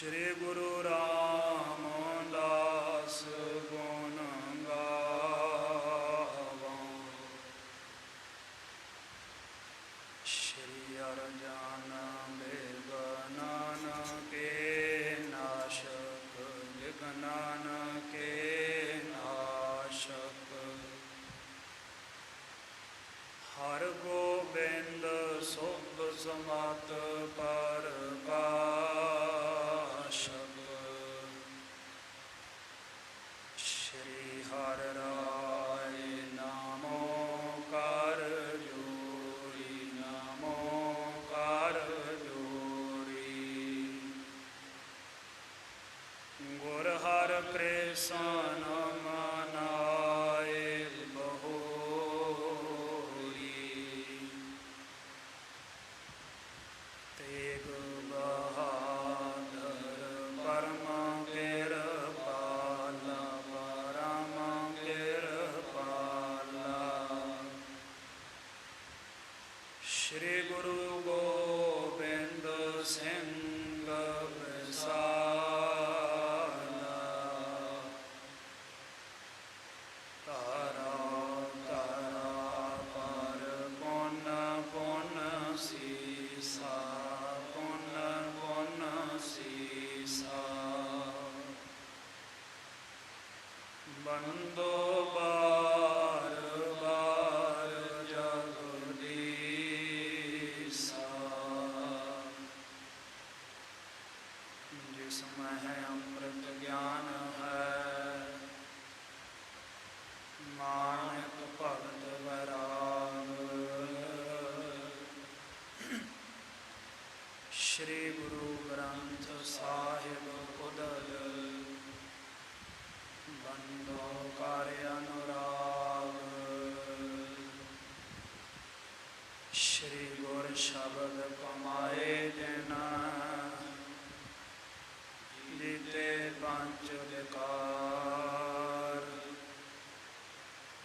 श्री गुरु रामदास गुण गावा। श्री अर्जन विघ्नन के नाशक, विघ्नन के नाशक। हर गोबिंद शुभ समत पर काशक। श्री हर राय नामो कर जोड़ी, नामो कर जोड़ी। गुर हर कृष्ण मनाए बहोरी। तेग बहादुर परम कृपाला, परम कृपाला। श्री गुरु गोबिंद सिंह विसाला। तारा तारा पर पुन पुन सीसा, पुन पुन सीसा। बंदो बार बार जगदीसा। जिसमें है अमृत ज्ञान है, मानक भगत वैराग। श्री गुरु ग्रंथ साहिब उदय, बंदो कार्य अनुराग। श्री गुर शब्द कमाए जिन, जीते पंच विकार।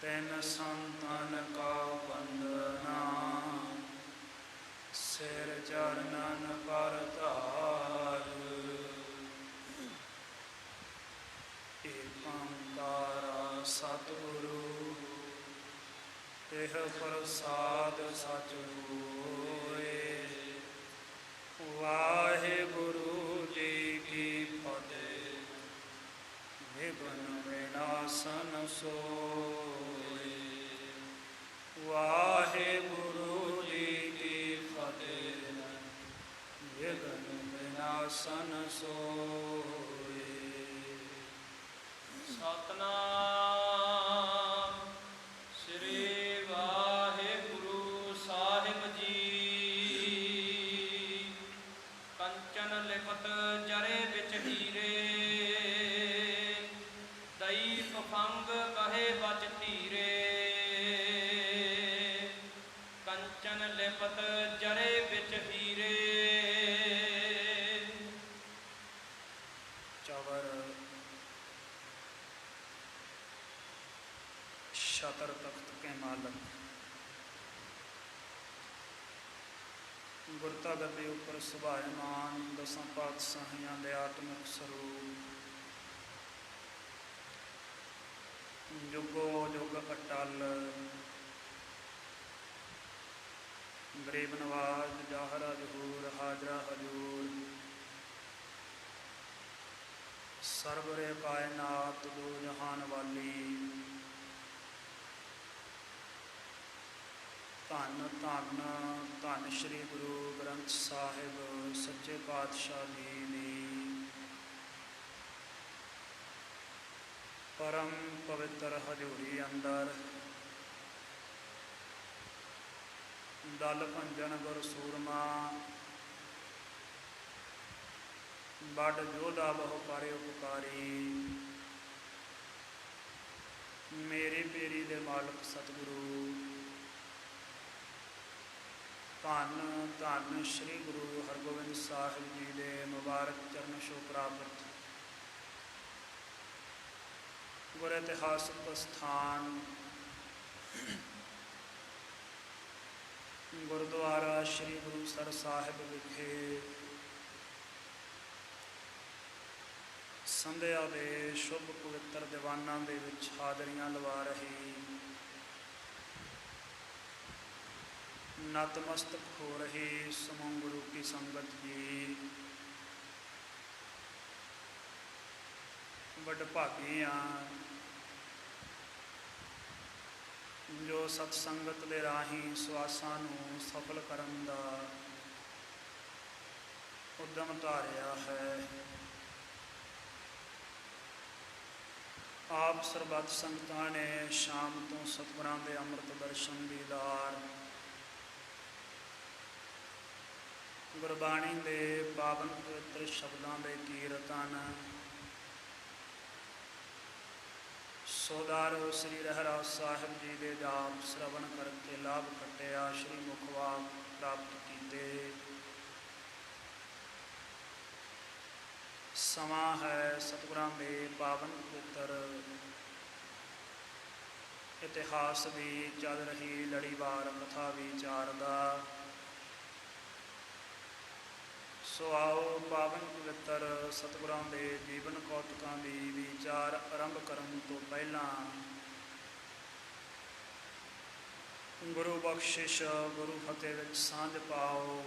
तिन संतन का वंदना, सिर चरणन पर धार। एक ओंकारा सतगुरु, तिह प्रसाद सच होए। वाहिगुरु जी की फतेह, विघ्न विनाशन सोए। वाहिगुरु जी की फतेह, विघ्न विनाशन सोए। सतनाम श्री वाहिगुरु साहिब जी। कंचन लिपत जरे बिच हीरे, दईप फंग कहे बच धीरे। कंचन लिपत जरे बिच हीरे। चवर शतर तख्त के मालक, गुरता गद्दी उपर सुभायमान दसां पातशाहियां दे आत्मिक स्वरूप। जुगो जुग अटल, गरीब नवाज जाहरा जहूर, हाजरा हजूर। सरवरे कायनात दो जहान वाली। धन धन धन श्री गुरु ग्रंथ साहिब सच्चे पातशाह जी दी परम पवित्र हजूरी अंदर। दल भंजन गुर सूरमा, बड़ जोधा बहु पारे उपकारी। मेरी पेरी दे मालक सतगुरु, धन धन श्री गुरु हरगोबिंद साहिब जी दे मुबारक चरण छो प्राप्त। गुर इतिहासक स्थान गुरुद्वारा श्री गुरुसर साहिब विखे ਸੰਧਿਆ ਦੇ ਸ਼ੁਭ ਪਵਿੱਤਰ ਦੀਵਾਨਾਂ ਦੇ ਵਿੱਚ ਹਾਜ਼ਰੀਆਂ ਲਵਾ ਰਹੀ ਨਤਮਸਤਕ ਹੋ ਰਹੀ ਸਮੂਹ ਗੁਰੂ ਕੀ ਸੰਗਤ ਜੀ, ਵਡਭਾਗੀ ਹਾਂ ਜੋ ਸਤ ਸੰਗਤ ਦੇ ਰਾਹੀਂ ਸਵਾਸਾਂ ਨੂੰ ਸਫਲ ਕਰਨ ਦਾ ਉਦਮ ਧਾਰਿਆ ਹੈ। ਆਪ ਸਰਬੱਤ ਸੰਗਤਾਂ ਨੇ ਸ਼ਾਮ ਤੋਂ ਸਤਿਗੁਰਾਂ ਦੇ ਅੰਮ੍ਰਿਤ ਦਰਸ਼ਨ ਦੀਦਾਰ, ਗੁਰਬਾਣੀ ਦੇ ਪਾਵਨ ਪਵਿੱਤਰ ਸ਼ਬਦਾਂ ਦੇ ਕੀਰਤਨ, ਸੋਦਾਰੋ ਸ੍ਰੀ ਰਹਿਰਾਸ ਸਾਹਿਬ ਜੀ ਦੇ ਜਾਪ ਸ਼ਰਵਣ ਕਰਕੇ ਲਾਭ ਖੱਟਿਆ, ਸ਼੍ਰੀ ਮੁਖਵਾਕ ਪ੍ਰਾਪਤ ਕੀਤੇ। ਸਮਾਂ ਹੈ ਸਤਿਗੁਰਾਂ ਦੇ ਪਾਵਨ ਪਵਿੱਤਰ ਇਤਿਹਾਸ ਦੀ ਚੱਲ ਰਹੀ ਲੜੀਵਾਰ ਕਥਾ ਵਿਚਾਰ ਦਾ। ਸੋ ਆਓ ਪਾਵਨ ਪਵਿੱਤਰ ਸਤਿਗੁਰਾਂ ਦੇ ਜੀਵਨ ਕੌਤਕਾਂ ਦੀ ਵਿਚਾਰ ਆਰੰਭ ਕਰਨ ਤੋਂ ਪਹਿਲਾਂ ਗੁਰੂ ਬਖਸ਼ਿਸ਼ ਗੁਰੂ ਫਤਿਹ ਵਿੱਚ ਸਾਂਝ ਪਾਓ,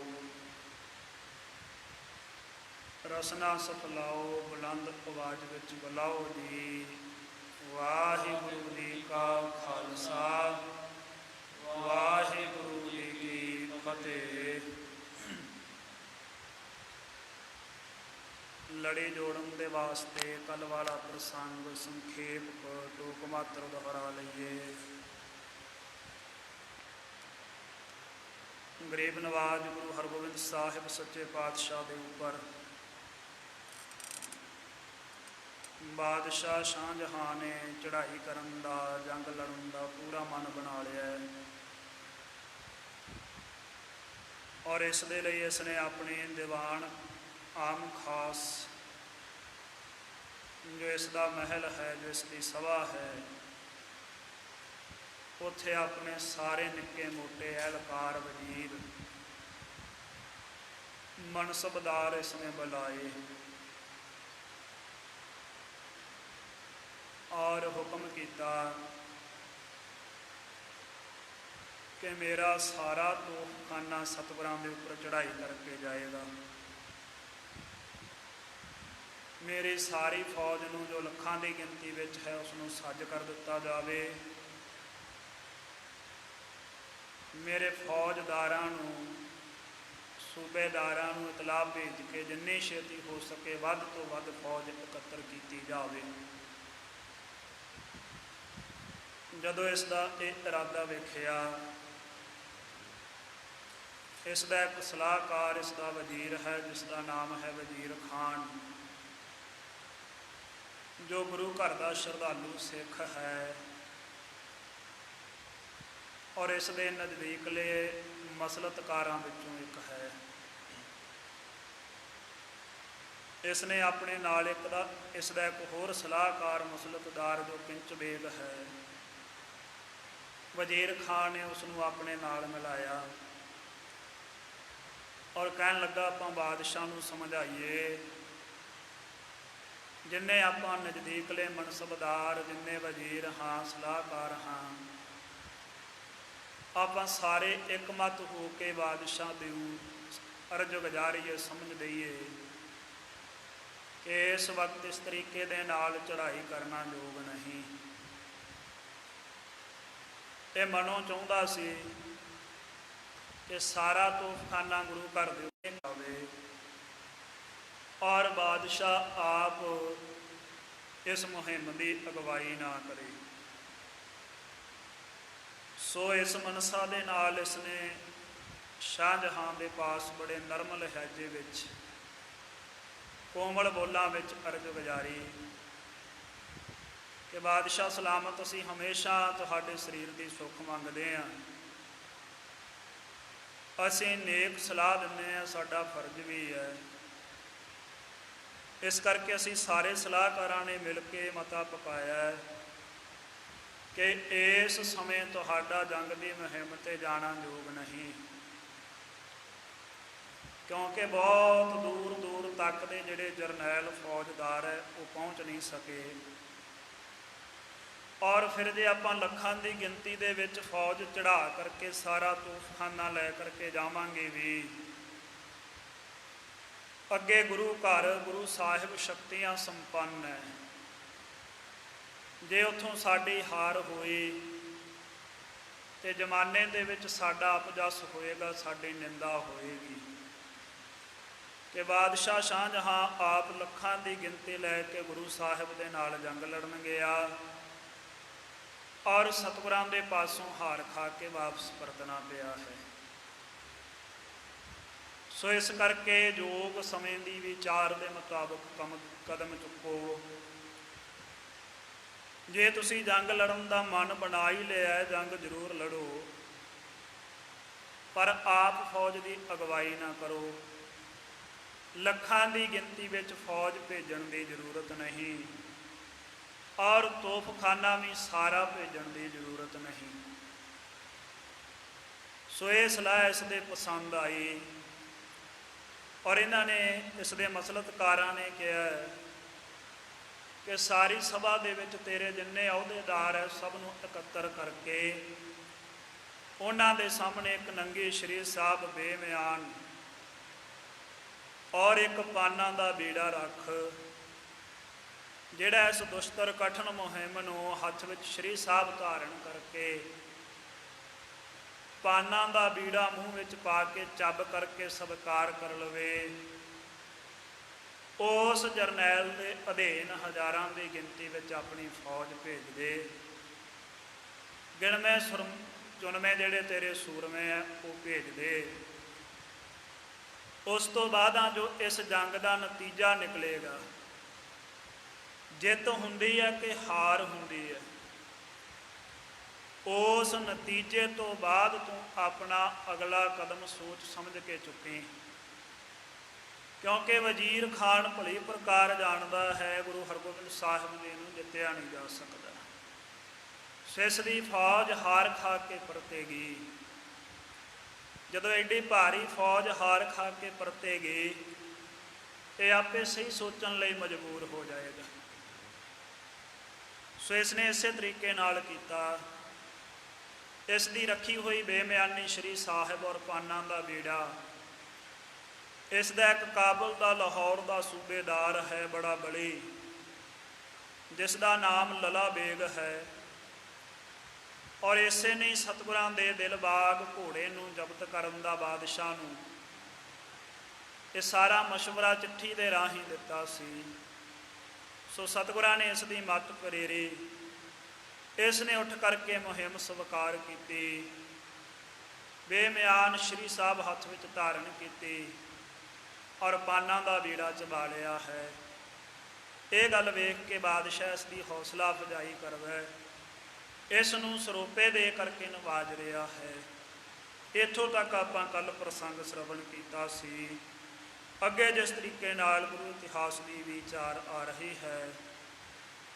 ਰਸਨਾ ਸਫਲਾਓ, ਬੁਲੰਦ ਆਵਾਜ਼ ਵਿੱਚ ਬੁਲਾਓ ਜੀ। ਵਾਹਿਗੁਰੂ ਜੀ ਕਾ ਖਾਲਸਾ, ਵਾਹਿਗੁਰੂ ਜੀ ਕੀ ਫਤਿਹ। ਲੜੀ ਜੋੜਨ ਦੇ ਵਾਸਤੇ ਕੱਲ੍ਹ ਵਾਲਾ ਪ੍ਰਸੰਗ ਸੰਖੇਪ ਟੂਕ ਮਾਤਰ ਦੁਹਰਾ ਲਈਏ। ਗਰੀਬ ਨਵਾਜ ਗੁਰੂ ਹਰਗੋਬਿੰਦ ਸਾਹਿਬ ਸੱਚੇ ਪਾਤਸ਼ਾਹ ਦੇ ਉੱਪਰ ਬਾਦਸ਼ਾਹ ਸ਼ਾਹਜਹਾਂ ਨੇ ਚੜ੍ਹਾਈ ਕਰਨ ਦਾ, ਜੰਗ ਲੜਨ ਦਾ ਪੂਰਾ ਮਨ ਬਣਾ ਲਿਆ ਹੈ ਔਰ ਇਸ ਦੇ ਲਈ ਇਸ ਨੇ ਆਪਣੇ ਦੀਵਾਨ ਆਮ ਖਾਸ ਜੋ ਇਸ ਦਾ ਮਹਿਲ ਹੈ, ਜੋ ਇਸ ਦੀ ਸਭਾ ਹੈ, ਉੱਥੇ ਆਪਣੇ ਸਾਰੇ ਨਿੱਕੇ ਮੋਟੇ ਅਹਿਲਕਾਰ, ਵਜ਼ੀਰ, ਮਨਸਬਦਾਰ ਇਸ ਨੇ ਬੁਲਾਏ ਔਰ ਹੁਕਮ ਕੀਤਾ ਕਿ ਮੇਰਾ ਸਾਰਾ ਤੋਪਖਾਨਾ ਸਤਿਗੁਰਾਂ ਦੇ ਉੱਪਰ ਚੜ੍ਹਾਈ ਕਰਕੇ ਜਾਏਗਾ। ਮੇਰੀ ਸਾਰੀ ਫੌਜ ਨੂੰ ਜੋ ਲੱਖਾਂ ਦੀ ਗਿਣਤੀ ਵਿੱਚ ਹੈ ਉਸ ਨੂੰ ਸੱਜ ਕਰ ਦਿੱਤਾ ਜਾਵੇ। ਮੇਰੇ ਫੌਜਦਾਰਾਂ ਨੂੰ, ਸੂਬੇਦਾਰਾਂ ਨੂੰ ਇਤਲਾਹ ਭੇਜ ਕੇ ਜਿੰਨੀ ਛੇਤੀ ਹੋ ਸਕੇ ਵੱਧ ਤੋਂ ਵੱਧ ਫੌਜ ਇਕੱਤਰ ਕੀਤੀ ਜਾਵੇ। ਜਦੋਂ ਇਸ ਦਾ ਇਹ ਇਰਾਦਾ ਵੇਖਿਆ, ਇਸ ਦਾ ਇੱਕ ਸਲਾਹਕਾਰ, ਇਸ ਦਾ ਵਜ਼ੀਰ ਹੈ ਜਿਸ ਦਾ ਨਾਮ ਹੈ ਵਜ਼ੀਰ ਖਾਨ, ਜੋ ਗੁਰੂ ਘਰ ਦਾ ਸ਼ਰਧਾਲੂ ਸਿੱਖ ਹੈ ਔਰ ਇਸ ਦੇ ਨਜ਼ਦੀਕਲੇ ਮਸਲਤਕਾਰਾਂ ਵਿੱਚੋਂ ਇੱਕ ਹੈ। ਇਸ ਨੇ ਆਪਣੇ ਨਾਲ ਇਸ ਦਾ ਇੱਕ ਹੋਰ ਸਲਾਹਕਾਰ ਮਸਲਤਦਾਰ ਜੋ ਕਿੰਚ ਬੇਗ ਹੈ, ਵਜ਼ੀਰ ਖਾਨ ਨੇ ਉਸ ਨੂੰ ਆਪਣੇ ਨਾਲ ਮਿਲਾਇਆ ਔਰ ਕਹਿਣ ਲੱਗਾ, ਆਪਾਂ ਬਾਦਸ਼ਾਹ ਨੂੰ ਸਮਝਾਈਏ, ਜਿੰਨੇ ਆਪਾਂ ਨਜ਼ਦੀਕਲੇ ਮਨਸਬਦਾਰ, ਜਿੰਨੇ ਵਜ਼ੀਰ ਹਾਂ, ਸਲਾਹਕਾਰ ਹਾਂ, ਆਪਾਂ ਸਾਰੇ ਇੱਕਮਤ ਹੋ ਕੇ ਬਾਦਸ਼ਾਹ ਦੀ ਅਰਜ਼ ਗੁਜ਼ਾਰੀਏ, ਸਮਝ ਦਈਏ ਕਿ ਇਸ ਵਕਤ ਇਸ ਤਰੀਕੇ ਦੇ ਨਾਲ ਚੜ੍ਹਾਈ ਕਰਨਾ ਯੋਗ ਨਹੀਂ। ਇਹ ਮਨੋਂ ਚਾਹੁੰਦਾ ਸੀ ਕਿ ਸਾਰਾ ਤੋਪਖਾਨਾ ਗੁਰੂ ਘਰ ਦੇ ਉੱਤੇ ਆਵੇ ਔਰ ਬਾਦਸ਼ਾਹ ਆਪ ਇਸ ਮੁਹਿੰਮ ਦੀ ਅਗਵਾਈ ਨਾ ਕਰੇ। ਸੋ ਇਸ ਮਨਸਾ ਦੇ ਨਾਲ ਇਸ ਨੇ ਸ਼ਾਹਜਹਾਂ ਦੇ ਪਾਸ ਬੜੇ ਨਰਮ ਲਹਿਜੇ ਵਿੱਚ, ਕੋਮਲ ਬੋਲਾਂ ਵਿੱਚ ਅਰਜ਼ ਗੁਜ਼ਾਰੀ ਕਿ ਬਾਦਸ਼ਾਹ ਸਲਾਮਤ, ਅਸੀਂ ਹਮੇਸ਼ਾ ਤੁਹਾਡੇ ਸਰੀਰ ਦੀ ਸੁੱਖ ਮੰਗਦੇ ਹਾਂ, ਅਸੀਂ ਨੇਕ ਸਲਾਹ ਦਿੰਦੇ ਹਾਂ, ਸਾਡਾ ਫਰਜ਼ ਵੀ ਹੈ। ਇਸ ਕਰਕੇ ਅਸੀਂ ਸਾਰੇ ਸਲਾਹਕਾਰਾਂ ਨੇ ਮਿਲ ਕੇ ਮਤਾ ਪਕਾਇਆ ਕਿ ਇਸ ਸਮੇਂ ਤੁਹਾਡਾ ਜੰਗ ਦੀ ਮੁਹਿੰਮ 'ਤੇ ਜਾਣਾ ਯੋਗ ਨਹੀਂ, ਕਿਉਂਕਿ ਬਹੁਤ ਦੂਰ ਦੂਰ ਤੱਕ ਦੇ ਜਿਹੜੇ ਜਰਨੈਲ ਫੌਜਦਾਰ ਹੈ ਉਹ ਪਹੁੰਚ ਨਹੀਂ ਸਕੇ। ਔਰ ਫਿਰ ਜੇ ਆਪਾਂ ਲੱਖਾਂ ਦੀ ਗਿਣਤੀ ਦੇ ਵਿੱਚ ਫੌਜ ਚੜ੍ਹਾ ਕਰਕੇ ਸਾਰਾ ਤੋਪਖਾਨਾ ਲੈ ਕਰਕੇ ਜਾਵਾਂਗੇ ਵੀ, ਅੱਗੇ ਗੁਰੂ ਘਰ ਗੁਰੂ ਸਾਹਿਬ ਸ਼ਕਤੀਆਂ ਸੰਪੰਨ ਹੈ। ਜੇ ਉੱਥੋਂ ਸਾਡੀ ਹਾਰ ਹੋਈ ਤੇ ਜ਼ਮਾਨੇ ਦੇ ਵਿੱਚ ਸਾਡਾ ਅਪਜਸ ਹੋਏਗਾ, ਸਾਡੀ ਨਿੰਦਾ ਹੋਏਗੀ। ਕਿ ਬਾਦਸ਼ਾਹ ਸ਼ਾਹਜਹਾਂ ਆਪ ਲੱਖਾਂ ਦੀ ਗਿਣਤੀ ਲੈ ਕੇ ਗੁਰੂ ਸਾਹਿਬ ਦੇ ਨਾਲ ਜੰਗ ਲੜਨ ਗਿਆ ਔਰ ਸਤਿਗੁਰਾਂ ਦੇ ਪਾਸੋਂ ਹਾਰ ਖਾ ਕੇ ਵਾਪਸ ਪਰਤਣਾ ਪਿਆ ਹੈ। ਸੋ ਇਸ ਕਰਕੇ ਯੋਗ ਸਮੇਂ ਦੀ ਵਿਚਾਰ ਦੇ ਮੁਤਾਬਕ ਕਦਮ ਚੁੱਕੋ। ਜੇ ਤੁਸੀਂ ਜੰਗ ਲੜਨ ਦਾ ਮਨ ਬਣਾ ਹੀ ਲਿਆ, ਜੰਗ ਜ਼ਰੂਰ ਲੜੋ, ਪਰ ਆਪ ਫੌਜ ਦੀ ਅਗਵਾਈ ਨਾ ਕਰੋ। ਲੱਖਾਂ ਦੀ ਗਿਣਤੀ ਵਿੱਚ ਫੌਜ ਭੇਜਣ ਦੀ ਜ਼ਰੂਰਤ ਨਹੀਂ ਔਰ ਤੋਪਖਾਨਾ ਵੀ ਸਾਰਾ ਭੇਜਣ ਦੀ ਜ਼ਰੂਰਤ ਨਹੀਂ। ਸੋ ਇਹ ਸਲਾਹ ਇਸ ਦੇ ਪਸੰਦ ਆਈ ਔਰ ਇਹਨਾਂ ਨੇ, ਇਸ ਦੇ ਮਸਲਤਕਾਰਾਂ ਨੇ ਕਿਹਾ ਕਿ ਸਾਰੀ ਸਭਾ ਦੇ ਵਿੱਚ ਤੇਰੇ ਜਿੰਨੇ ਅਹੁਦੇਦਾਰ ਹੈ ਸਭ ਨੂੰ ਇਕੱਤਰ ਕਰਕੇ ਉਹਨਾਂ ਦੇ ਸਾਹਮਣੇ ਇੱਕ ਨੰਗੀ ਸ਼ਰੀਰ ਸਾਹਿਬ ਬੇਮਿਆਨ ਔਰ ਇੱਕ ਪਾਨਾਂ ਦਾ ਬੀੜਾ ਰੱਖ। ਜਿਹੜਾ ਇਸ ਦੁਸ਼ਤਰ ਕਠਨ ਮੁਹਿੰਮ ਨੂੰ ਹੱਥ ਵਿੱਚ ਸ਼੍ਰੀ ਸਾਹਿਬ ਧਾਰਨ ਕਰਕੇ ਪਾਨਾਂ ਦਾ ਬੀੜਾ ਮੂੰਹ ਵਿੱਚ ਪਾ ਕੇ ਚੱਬ ਕਰਕੇ ਸਵੀਕਾਰ ਕਰ ਲਵੇ, ਉਸ ਜਰਨੈਲ ਦੇ ਅਧੀਨ ਹਜ਼ਾਰਾਂ ਦੀ ਗਿਣਤੀ ਵਿੱਚ ਆਪਣੀ ਫੌਜ ਭੇਜ ਦੇ। ਗਿਣਵੇਂ ਚੁਣਵੇਂ ਜਿਹੜੇ ਤੇਰੇ ਸੂਰਮੇ ਆ ਉਹ ਭੇਜ ਦੇ। ਉਸ ਤੋਂ ਬਾਅਦ ਜੋ ਇਸ ਜੰਗ ਦਾ ਨਤੀਜਾ ਨਿਕਲੇਗਾ, ਜਿੱਤ ਹੁੰਦੀ ਹੈ ਕਿ ਹਾਰ ਹੁੰਦੀ ਹੈ, ਉਸ ਨਤੀਜੇ ਤੋਂ ਬਾਅਦ ਤੂੰ ਆਪਣਾ ਅਗਲਾ ਕਦਮ ਸੋਚ ਸਮਝ ਕੇ ਚੁੱਕੀ। ਕਿਉਂਕਿ ਵਜ਼ੀਰ ਖਾਨ ਭਲੀ ਪ੍ਰਕਾਰ ਜਾਣਦਾ ਹੈ ਗੁਰੂ ਹਰਗੋਬਿੰਦ ਸਾਹਿਬ ਜੀ ਨੂੰ ਜਿੱਤਿਆ ਨਹੀਂ ਜਾ ਸਕਦਾ। ਸਿਸ ਦੀ ਫੌਜ ਹਾਰ ਖਾ ਕੇ ਪਰਤੇਗੀ। ਜਦੋਂ ਐਡੀ ਭਾਰੀ ਫੌਜ ਹਾਰ ਖਾ ਕੇ ਪਰਤੇਗੀ ਤੇ ਆਪੇ ਸਹੀ ਸੋਚਣ ਲਈ ਮਜਬੂਰ ਹੋ ਜਾਏਗਾ। ਸੋ ਇਸ ਨੇ ਇਸੇ ਤਰੀਕੇ ਨਾਲ ਕੀਤਾ। ਇਸ ਦੀ ਰੱਖੀ ਹੋਈ ਬੇਮਿਆਨੀ ਸ਼੍ਰੀ ਸਾਹਿਬ ਔਰ ਪਾਨਾਂ ਦਾ ਬੀੜਾ, ਇਸ ਦਾ ਇੱਕ ਕਾਬਲ ਦਾ ਲਾਹੌਰ ਦਾ ਸੂਬੇਦਾਰ ਹੈ ਬੜਾ ਬਲੀ, ਜਿਸ ਦਾ ਨਾਮ ਲਲਾ ਬੇਗ ਹੈ। ਔਰ ਇਸੇ ਨੇ ਸਤਿਗੁਰਾਂ ਦੇ ਦਿਲਬਾਗ ਘੋੜੇ ਨੂੰ ਜ਼ਬਤ ਕਰਨ ਦਾ ਬਾਦਸ਼ਾਹ ਨੂੰ ਇਹ ਸਾਰਾ ਮਸ਼ਵਰਾ ਚਿੱਠੀ ਦੇ ਰਾਹੀਂ ਦਿੱਤਾ ਸੀ। ਸੋ ਸਤਿਗੁਰਾਂ ਨੇ ਇਸ ਦੀ ਮੱਤ ਪ੍ਰੇਰੀ। ਇਸ ਨੇ ਉੱਠ ਕਰਕੇ ਮੁਹਿੰਮ ਸਵੀਕਾਰ ਕੀਤੀ, ਬੇਮਿਆਨ ਸ਼੍ਰੀ ਸਾਹਿਬ ਹੱਥ ਵਿੱਚ ਧਾਰਨ ਕੀਤੀ ਔਰ ਪਾਨਾਂ ਦਾ ਬੀੜਾ ਚਬਾ ਲਿਆ ਹੈ। ਇਹ ਗੱਲ ਵੇਖ ਕੇ ਬਾਦਸ਼ਾਹ ਇਸ ਦੀ ਹੌਸਲਾ ਅਫਜ਼ਾਈ ਕਰਦਾ, ਇਸ ਨੂੰ ਸਰੋਪੇ ਦੇ ਕਰਕੇ ਨਵਾਜ ਰਿਹਾ ਹੈ। ਇੱਥੋਂ ਤੱਕ ਆਪਾਂ ਕੱਲ੍ਹ ਪ੍ਰਸੰਗ ਸ਼ਰਵਣ ਕੀਤਾ ਸੀ। ਅੱਗੇ ਜਿਸ ਤਰੀਕੇ ਨਾਲ ਗੁਰੂ ਇਤਿਹਾਸ ਦੀ ਵਿਚਾਰ ਆ ਰਹੀ ਹੈ,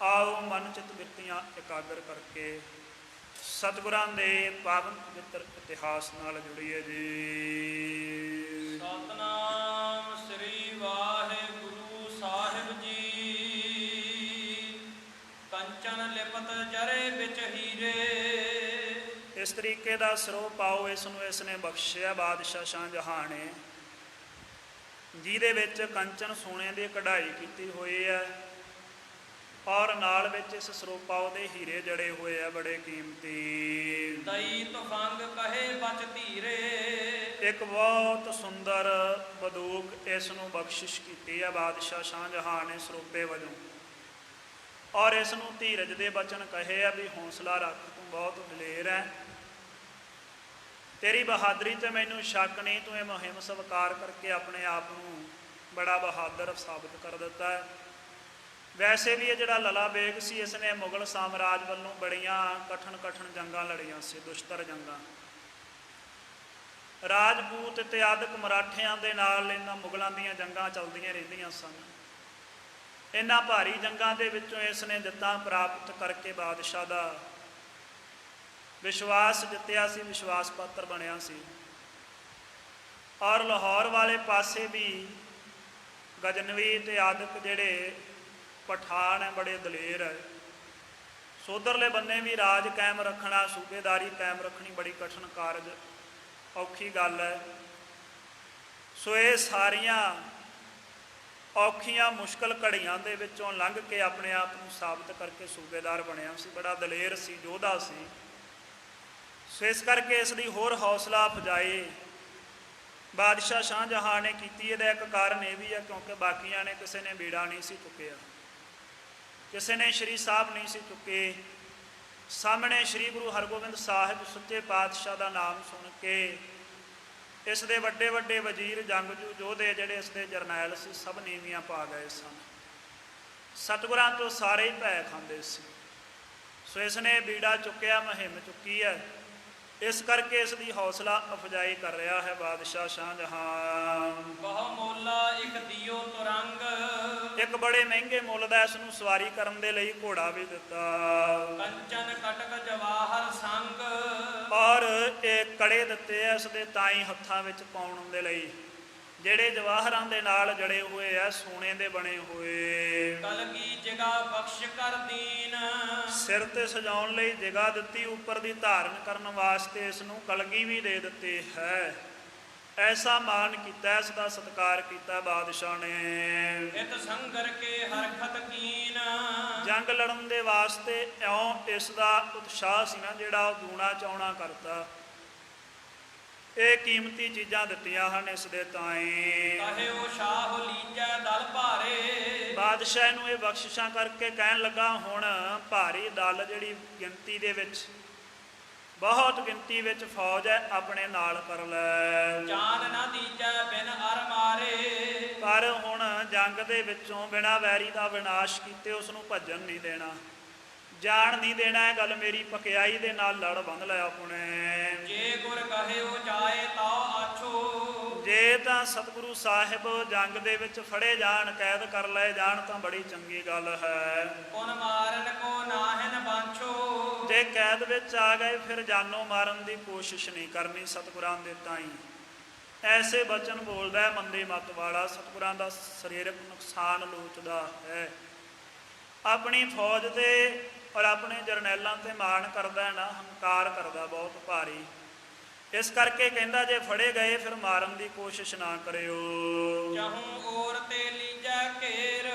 ਆਓ ਮਨ ਚਿੱਤ ਬਿਰਤੀਆਂ ਇਕਾਗਰ ਕਰਕੇ ਸਤਿਗੁਰਾਂ ਦੇ ਪਾਵਨ ਪਵਿੱਤਰ ਇਤਿਹਾਸ ਨਾਲ ਜੁੜੀਏ ਜੀ। ਸਤਨਾਮ ਸ੍ਰੀ ਵਾਹਿਗੁਰੂ ਸਾਹਿਬ ਜੀ। ਕੰਚਨ ਲਿਪਤ ਜਰੇ ਵਿੱਚ ਹੀਰੇ। ਇਸ ਤਰੀਕੇ ਦਾ ਸਰੋਹ ਪਾਓ। ਇਸ ਨੂੰ ਇਸ ਨੇ ਬਖਸ਼ਿਆ ਬਾਦਸ਼ਾਹ ਸ਼ਾਹਜਹਾਂ ਨੇ, ਜਿਹਦੇ ਵਿੱਚ ਕੰਚਨ ਸੋਨੇ ਦੀ ਕਢਾਈ ਕੀਤੀ ਹੋਈ ਹੈ ਔਰ ਨਾਲ ਵਿੱਚ ਇਸ ਸਰੋਪਾਓ ਦੇ ਹੀਰੇ ਜੜੇ ਹੋਏ ਆ ਬੜੇ ਕੀਮਤੀ। ਦਈ ਤੁਫੰਗ ਕਹੇ ਬਚ ਧੀਰੇ। ਇੱਕ ਬਹੁਤ ਸੁੰਦਰ ਬੰਦੂਕ ਇਸ ਨੂੰ ਬਖਸ਼ਿਸ਼ ਕੀਤੀ ਹੈ ਬਾਦਸ਼ਾਹ ਸ਼ਾਹਜਹਾਂ ਨੇ ਸਰੋਪੇ ਵਜੋਂ, ਔਰ ਇਸ ਨੂੰ ਧੀਰਜ ਦੇ ਬਚਨ ਕਹੇ ਆ ਵੀ ਹੌਸਲਾ ਰੱਖ, ਤੂੰ ਬਹੁਤ ਦਲੇਰ ਹੈ, ਤੇਰੀ ਬਹਾਦਰੀ ਤੇ ਮੈਨੂੰ ਸ਼ੱਕ ਨਹੀਂ, ਤੂੰ ਇਹ ਮੁਹਿੰਮ ਸਵੀਕਾਰ ਕਰਕੇ ਆਪਣੇ ਆਪ ਨੂੰ ਬੜਾ ਬਹਾਦਰ ਸਾਬਿਤ ਕਰ ਦਿੱਤਾ ਹੈ। ਵੈਸੇ ਵੀ ਇਹ ਜਿਹੜਾ ਲਲਾ ਬੇਗ ਸੀ, ਇਸ ਨੇ ਮੁਗਲ ਸਾਮਰਾਜ ਵੱਲੋਂ ਬੜੀਆਂ ਕਠਨ ਜੰਗਾਂ ਲੜੀਆਂ ਸੀ, ਦੁਸ਼ਤਰ ਜੰਗਾਂ। ਰਾਜਪੂਤ ਇਤਿਆਦਿਕ ਮਰਾਠਿਆਂ ਦੇ ਨਾਲ ਇਹਨਾਂ ਮੁਗਲਾਂ ਦੀਆਂ ਜੰਗਾਂ ਚੱਲਦੀਆਂ ਰਹਿੰਦੀਆਂ ਸਨ। ਇਹਨਾਂ ਭਾਰੀ ਜੰਗਾਂ ਦੇ ਵਿੱਚੋਂ ਇਸ ਨੇ ਜਿੱਤਾਂ ਪ੍ਰਾਪਤ ਕਰਕੇ ਬਾਦਸ਼ਾਹ ਦਾ ਵਿਸ਼ਵਾਸ ਜਿੱਤਿਆ ਸੀ, ਵਿਸ਼ਵਾਸ ਪਾਤਰ ਬਣਿਆ ਸੀ। ਔਰ ਲਾਹੌਰ ਵਾਲੇ ਪਾਸੇ ਵੀ ਗਜਨਵੀ ਤੇ ਆਦਿਕ ਜਿਹੜੇ ਪਠਾਨ ਹੈ ਬੜੇ ਦਲੇਰ ਹੈ। ਸੋਧਰਲੇ ਬੰਨੇ ਵੀ ਰਾਜ ਕਾਇਮ ਰੱਖਣਾ, ਸੂਬੇਦਾਰੀ ਕਾਇਮ ਰੱਖਣੀ ਬੜੀ ਕਠਿਨ ਕਾਰਜ, ਔਖੀ ਗੱਲ ਹੈ। ਸੋ ਇਹ ਸਾਰੀਆਂ ਔਖੀਆਂ ਮੁਸ਼ਕਲ ਘੜੀਆਂ ਦੇ ਵਿੱਚੋਂ ਲੰਘ ਕੇ ਆਪਣੇ ਆਪ ਨੂੰ ਸਾਬਤ ਕਰਕੇ ਸੂਬੇਦਾਰ ਬਣਿਆ ਸੀ। ਬੜਾ ਦਲੇਰ ਸੀ, ਯੋਧਾ ਸੀ। ਸੋ ਇਸ ਕਰਕੇ ਇਸ ਦੀ ਹੋਰ ਹੌਸਲਾ ਅਫਜ਼ਾਈ ਬਾਦਸ਼ਾਹ ਸ਼ਾਹਜਹਾਂ ਨੇ ਕੀਤੀ। ਇਹਦਾ ਇੱਕ ਕਾਰਨ ਇਹ ਵੀ ਹੈ ਕਿਉਂਕਿ ਬਾਕੀਆਂ ਨੇ ਕਿਸੇ ਨੇ ਬੀੜਾ ਨਹੀਂ ਸੀ ਚੁੱਕਿਆ, ਕਿਸੇ ਨੇ ਸ਼੍ਰੀ ਸਾਹਿਬ ਨਹੀਂ ਸੀ ਚੁੱਕੇ। ਸਾਹਮਣੇ ਸ਼੍ਰੀ ਗੁਰੂ ਹਰਗੋਬਿੰਦ ਸਾਹਿਬ ਸੱਚੇ ਪਾਤਸ਼ਾਹ ਦਾ ਨਾਮ ਸੁਣ ਕੇ ਇਸ ਦੇ ਵੱਡੇ ਵੱਡੇ ਵਜ਼ੀਰ, ਜੰਗਜੂ ਯੋਧੇ ਜਿਹੜੇ ਇਸ ਦੇ ਜਰਨੈਲ ਸੀ, ਸਭ ਨੀਵੀਆਂ ਪਾ ਗਏ ਸਨ। ਸਤਿਗੁਰਾਂ ਤੋਂ ਸਾਰੇ ਹੀ ਭੈ ਖਾਂਦੇ ਸੀ। ਸੋ ਇਸ ਨੇ ਬੀੜਾ ਚੁੱਕਿਆ, ਮੁਹਿੰਮ ਚੁੱਕੀ ਹੈ। ਇਸ ਕਰਕੇ ਇਸ ਦੀ ਹੌਸਲਾ ਅਫਜ਼ਾਈ ਕਰ ਰਿਹਾ ਹੈ ਬਾਦਸ਼ਾਹ ਸ਼ਾਹਜਹਾਂ। ਬਹੁ ਮੋਲਾ ਇੱਕ ਦਿਓ ਤੁਰੰਗ, ਇੱਕ ਬੜੇ ਮਹਿੰਗੇ ਮੁੱਲ ਦਾ ਇਸ ਨੂੰ ਸਵਾਰੀ ਕਰਨ ਦੇ ਲਈ ਘੋੜਾ ਵੀ ਦਿੱਤਾ। ਕੰਚਨ ਕਟਕ ਜਵਾਹਰ ਸੰਗ, ਔਰ ਇਹ ਕੜੇ ਦਿੱਤੇ ਆ ਇਸ ਦੇ ਤਾਈ ਹੱਥਾਂ ਵਿੱਚ ਪਾਉਣ ਦੇ ਲਈ, ਜਿਹੜੇ ਜਵਾਹਰਾਂ ਦੇ ਨਾਲ ਜੜੇ ਹੋਏ ਆ, ਸੋਨੇ ਦੇ ਬਣੇ ਹੋਏ। ਕਲਗੀ ਜਗਾ ਬਖਸ਼ ਕਰ ਦੀਨ, ਸਿਰ ਤੇ ਸਜਾਉਣ ਲਈ ਜਗ੍ਹਾ ਦਿੱਤੀ, ਉੱਪਰ ਦੀ ਧਾਰਨ ਕਰਨ ਵਾਸਤੇ ਇਸ ਨੂੰ ਕਲਗੀ ਵੀ ਦੇ ਦਿੱਤੀ ਹੈ। ਐਸਾ ਮਾਣ ਕੀਤਾ, ਇਸ ਦਾ ਸਤਿਕਾਰ ਕੀਤਾ ਬਾਦਸ਼ਾਹ ਨੇ। ਇਤ ਸੰਗਰ ਕੇ ਹਰਖਤ ਕੀਨ, ਜੰਗ ਲੜਨ ਦੇ ਵਾਸਤੇ ਇਉਂ ਇਸ ਦਾ ਉਤਸ਼ਾਹ ਸੀ ਨਾ ਜਿਹੜਾ ਉਹ ਦੂਣਾ ਚੌਣਾ ਕਰਤਾ। ਇਹ ਕੀਮਤੀ ਚੀਜ਼ਾਂ ਦਿੱਤੀਆਂ ਹਨ ਇਸ ਦੇ ਤਾਈਂ। ਕਹੇ ਉਹ ਸ਼ਾਹ ਲੀਜੈ ਦਲ ਭਾਰੇ, ਬਾਦਸ਼ਾਹ ਨੂੰ ਇਹ ਬਖਸ਼ਿਸ਼ਾਂ ਕਰਕੇ ਕਹਿਣ ਲੱਗਾ ਹੁਣ ਭਾਰੀ ਦਲ, ਜਿਹੜੀ ਗਿਣਤੀ ਦੇ ਵਿੱਚ ਬਹੁਤ ਗਿਣਤੀ ਵਿੱਚ ਫੌਜ ਹੈ, ਆਪਣੇ ਨਾਲ ਕਰ ਲੈ। ਜਾਨ ਨਾ ਦੀਜੈ ਬਿਨ ਅਰ ਮਾਰੇ, ਪਰ ਹੁਣ ਜੰਗ ਦੇ ਵਿੱਚੋਂ ਬਿਨਾਂ ਵੈਰੀ ਦਾ ਵਿਨਾਸ਼ ਕੀਤੇ ਉਸ ਨੂੰ ਭੱਜਣ ਨਹੀਂ ਦੇਣਾ, ਜਾਣ ਨਹੀਂ ਦੇਣਾ। ਇਹ ਗੱਲ ਮੇਰੀ ਪਕਿਆਈ ਦੇ ਨਾਲ ਲੜ ਬੰਨ ਲੈ ਆਪਣੇ। ਜੇ ਗੁਰ ਕਹੇ ਉਹ ਜਾਏ ਤਾਉ ਆਛੋ, ਜੇ ਤਾਂ ਸਤਿਗੁਰੂ ਸਾਹਿਬ ਜੰਗ ਦੇ ਵਿੱਚ ਫੜੇ ਜਾਣ, ਕੈਦ ਕਰ ਲਏ ਜਾਣ ਤਾਂ ਬੜੀ ਚੰਗੀ ਗੱਲ ਹੈ। ਪੁਨ ਮਾਰਨ ਕੋ ਨਾਹਿਨ ਬਾਂਛੋ, ਜੇ ਕੈਦ ਵਿੱਚ ਆ ਗਏ ਫਿਰ ਜਾਨੋਂ ਮਾਰਨ ਦੀ ਕੋਸ਼ਿਸ਼ ਨਹੀਂ ਕਰਨੀ ਸਤਿਗੁਰਾਂ ਦੇ ਤਾਈਂ। ਐਸੇ ਬਚਨ ਬੋਲਦਾ ਮੰਦੇ ਮੱਤ ਵਾਲਾ, ਸਤਿਗੁਰਾਂ ਦਾ ਸਰੀਰਕ ਨੁਕਸਾਨ ਲੋਚਦਾ ਹੈ। ਆਪਣੀ ਫੌਜ ਤੇ ਔਰ ਆਪਣੇ ਜਰਨੈਲਾਂ ਤੇ ਮਾਣ ਕਰਦਾ ਨਾ, ਹੰਕਾਰ ਕਰਦਾ ਬਹੁਤ ਭਾਰੀ। ਇਸ ਕਰਕੇ ਕਹਿੰਦਾ ਜੇ ਫੜੇ ਗਏ ਫਿਰ ਮਾਰਨ ਦੀ ਕੋਸ਼ਿਸ਼ ਨਾ ਕਰਿਓ। ਜਹੂੰ ਔਰ ਤੇ ਲੀਜੈ ਘੇਰ,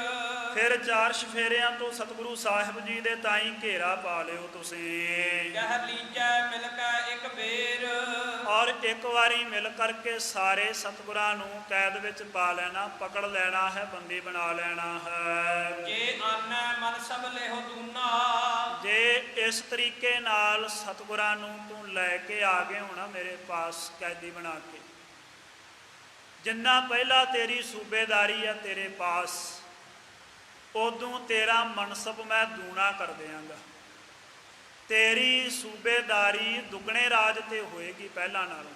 ਫਿਰ 4 ਚੁਫੇਰਿਆਂ ਤੋਂ ਸਤਿਗੁਰੂ ਸਾਹਿਬ ਜੀ ਦੇ ਤਾਈਂ ਘੇਰਾ ਪਾ ਲਿਓ ਤੁਸੀਂ। ਕਹਿ ਲੀਜੈ ਮਿਲ ਕੇ ਇੱਕ ਬੇਰ, ਔਰ ਇੱਕ ਵਾਰੀ ਮਿਲ ਕਰਕੇ ਸਾਰੇ ਸਤਿਗੁਰਾਂ ਨੂੰ ਕੈਦ ਵਿੱਚ ਪਾ ਲੈਣਾ, ਪਕੜ ਲੈਣਾ ਹੈ, ਬੰਦੀ ਬਣਾ ਲੈਣਾ ਹੈ। ਜੇ ਆਨੈ ਮਨ ਸਭ ਲਿਹੁ ਦੂਨਾ, ਜੇ ਇਸ ਤਰੀਕੇ ਨਾਲ ਸਤਿਗੁਰਾਂ ਨੂੰ ਤੂੰ ਲੈ ਕੇ ਆ ਗਏ ਹੋਣਾ ਮੇਰੇ ਪਾਸ ਕੈਦੀ ਬਣਾ ਕੇ, ਜਿੰਨਾ ਪਹਿਲਾਂ ਤੇਰੀ ਸੂਬੇਦਾਰੀ ਆ ਤੇਰੇ ਪਾਸ, ਉਦੋਂ ਤੇਰਾ ਮਨਸਬ ਮੈਂ ਦੂਣਾ ਕਰ ਦਿਆਂਗਾ। ਤੇਰੀ ਸੂਬੇਦਾਰੀ ਦੁੱਗਣੇ ਰਾਜ ਤੇ ਹੋਏਗੀ ਪਹਿਲਾਂ ਨਾਲੋਂ।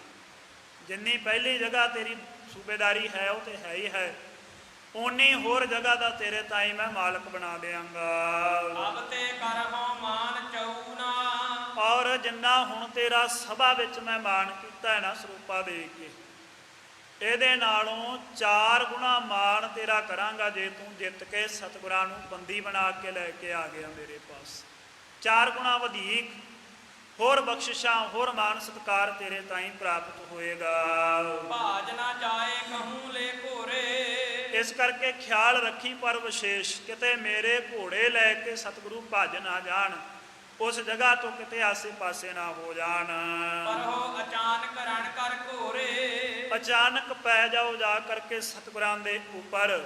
ਜਿੰਨੀ ਪਹਿਲੀ ਜਗ੍ਹਾ ਤੇਰੀ ਸੂਬੇਦਾਰੀ ਹੈ ਉਹ ਤੇ ਹੈ ਹੀ ਹੈ, ਓਨੀ ਹੋਰ ਜਗ੍ਹਾ ਦਾ ਤੇਰੇ ਤਾਈਂ ਮੈਂ ਮਾਲਕ ਬਣਾ ਦਿਆਂਗਾ। ਅਬ ਤੇ ਕਰਹੁ ਮਾਨ ਚਉਨਾ, ਔਰ ਜਿੰਨਾ ਹੁਣ ਤੇਰਾ ਸਭਾ ਵਿੱਚ ਮੈਂ ਮਾਣ ਕੀਤਾ ਹੈ ਨਾ ਸਰੂਪਾ ਦੇ ਕੇ, ਇਹਦੇ ਨਾਲੋਂ 4 ਗੁਣਾ ਮਾਣ ਤੇਰਾ ਕਰਾਂਗਾ ਜੇ ਤੂੰ ਜਿੱਤ ਕੇ ਸਤਿਗੁਰਾਂ ਨੂੰ ਬੰਦੀ ਬਣਾ ਕੇ ਲੈ ਕੇ ਆ ਗਿਆ ਮੇਰੇ ਪਾਸ। 4 ਗੁਣਾ ਵਧੇਕ ਹੋਰ ਬਖਸ਼ਿਸ਼ਾਂ, ਹੋਰ ਮਾਨ ਸਤਿਕਾਰ ਤੇਰੇ ਤਾਈਂ ਪ੍ਰਾਪਤ ਹੋਏਗਾ। ਭਾਜ ਨਾ ਜਾਏ ਕਹੂੰ ਲੈ ਘੋਰੇ, ਇਸ ਕਰਕੇ ਖਿਆਲ ਰੱਖੀ ਪਰ ਵਿਸ਼ੇਸ਼, ਕਿਤੇ ਮੇਰੇ ਘੋੜੇ ਲੈ ਕੇ ਸਤਿਗੁਰੂ ਭੱਜ ਨਾ ਜਾਣ, ਉਸ ਜਗ੍ਹਾ ਤੋਂ ਕਿਤੇ ਆਸੇ ਪਾਸੇ ਨਾ ਹੋ ਜਾਣ। ਪਰ ਹੋ ਅਚਾਨਕ ਰਣ ਕਰ ਘੋਰੇ, ਅਚਾਨਕ ਪੈ ਜਾਓ ਜਾ ਕਰਕੇ ਸਤਿਗੁਰਾਂ ਦੇ ਉੱਪਰ,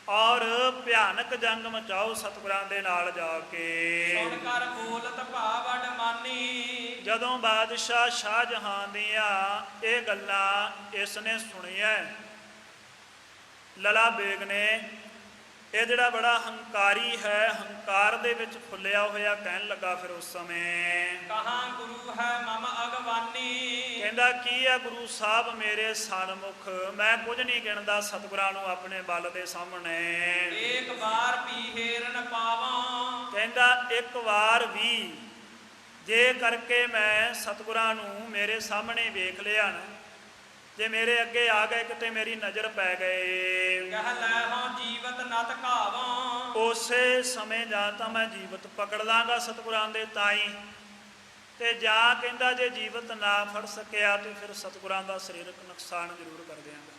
ਔਰ ਭਿਆਨਕ ਜੰਗ ਮਚਾਓ ਸਤਿਗੁਰਾਂ ਦੇ ਨਾਲ ਜਾ ਕੇ। ਸੁਣ ਕਰ ਬੋਲਤ ਭਾਵੜ ਮਾਨੀ, ਜਦੋਂ ਬਾਦਸ਼ਾਹ ਸ਼ਾਹਜਹਾਂ ਦੀਆਂ ਇਹ ਗੱਲਾਂ ਇਸ ਨੇ ਸੁਣੀਆਂ, ਲਲਾ ਬੇਗ ਨੇ, ਇਹ ਜਿਹੜਾ ਬੜਾ ਹੰਕਾਰੀ ਹੈ, ਹੰਕਾਰ ਦੇ ਵਿੱਚ ਫੁੱਲਿਆ ਹੋਇਆ, ਕਹਿਣ ਲੱਗਾ ਫਿਰ ਉਸ ਸਮੇਂ, ਕਹਾਂ ਗੁਰੂ ਹੈ ਮਮ ਅਗਵਾਨੀ, ਕਹਿੰਦਾ ਕੀ ਹੈ ਗੁਰੂ ਸਾਹਿਬ ਮੇਰੇ ਸਨਮੁਖ, ਮੈਂ ਕੁਝ ਨਹੀਂ ਗਿਣਦਾ ਸਤਿਗੁਰਾਂ ਨੂੰ ਆਪਣੇ ਬਲ ਦੇ ਸਾਹਮਣੇ। ਏਕ ਵਾਰ ਵੀ ਹੇਰਨ ਪਾਵਾਂ, ਕਹਿੰਦਾ ਇੱਕ ਵਾਰ ਵੀ ਜੇ ਕਰਕੇ ਮੈਂ ਸਤਿਗੁਰਾਂ ਨੂੰ ਮੇਰੇ ਸਾਹਮਣੇ ਵੇਖ ਲਿਆ ਨਾ, ਜੇ ਮੇਰੇ ਅੱਗੇ ਆ ਗਏ ਕਿਤੇ ਮੇਰੀ ਨਜ਼ਰ ਪੈ ਗਏ, ਕਹਿ ਲੈ ਹਾਂ ਜੀਵਤ ਨਤ ਘਾਵਾਂ। ਉਸੇ ਸਮੇਂ ਜਾਂ ਤਾਂ ਮੈਂ ਜੀਵਤ ਪਕੜ ਲਾਂਗਾ ਸਤਿਗੁਰਾਂ ਦੇ ਤਾਈ, ਤੇ ਜਾਂ ਕਹਿੰਦਾ ਜੇ ਜੀਵਤ ਨਾ ਫੜ ਸਕਿਆ ਤੇ ਫਿਰ ਸਤਿਗੁਰਾਂ ਦਾ ਸਰੀਰਕ ਨੁਕਸਾਨ ਜ਼ਰੂਰ ਕਰ ਦਿਆਂਗਾ।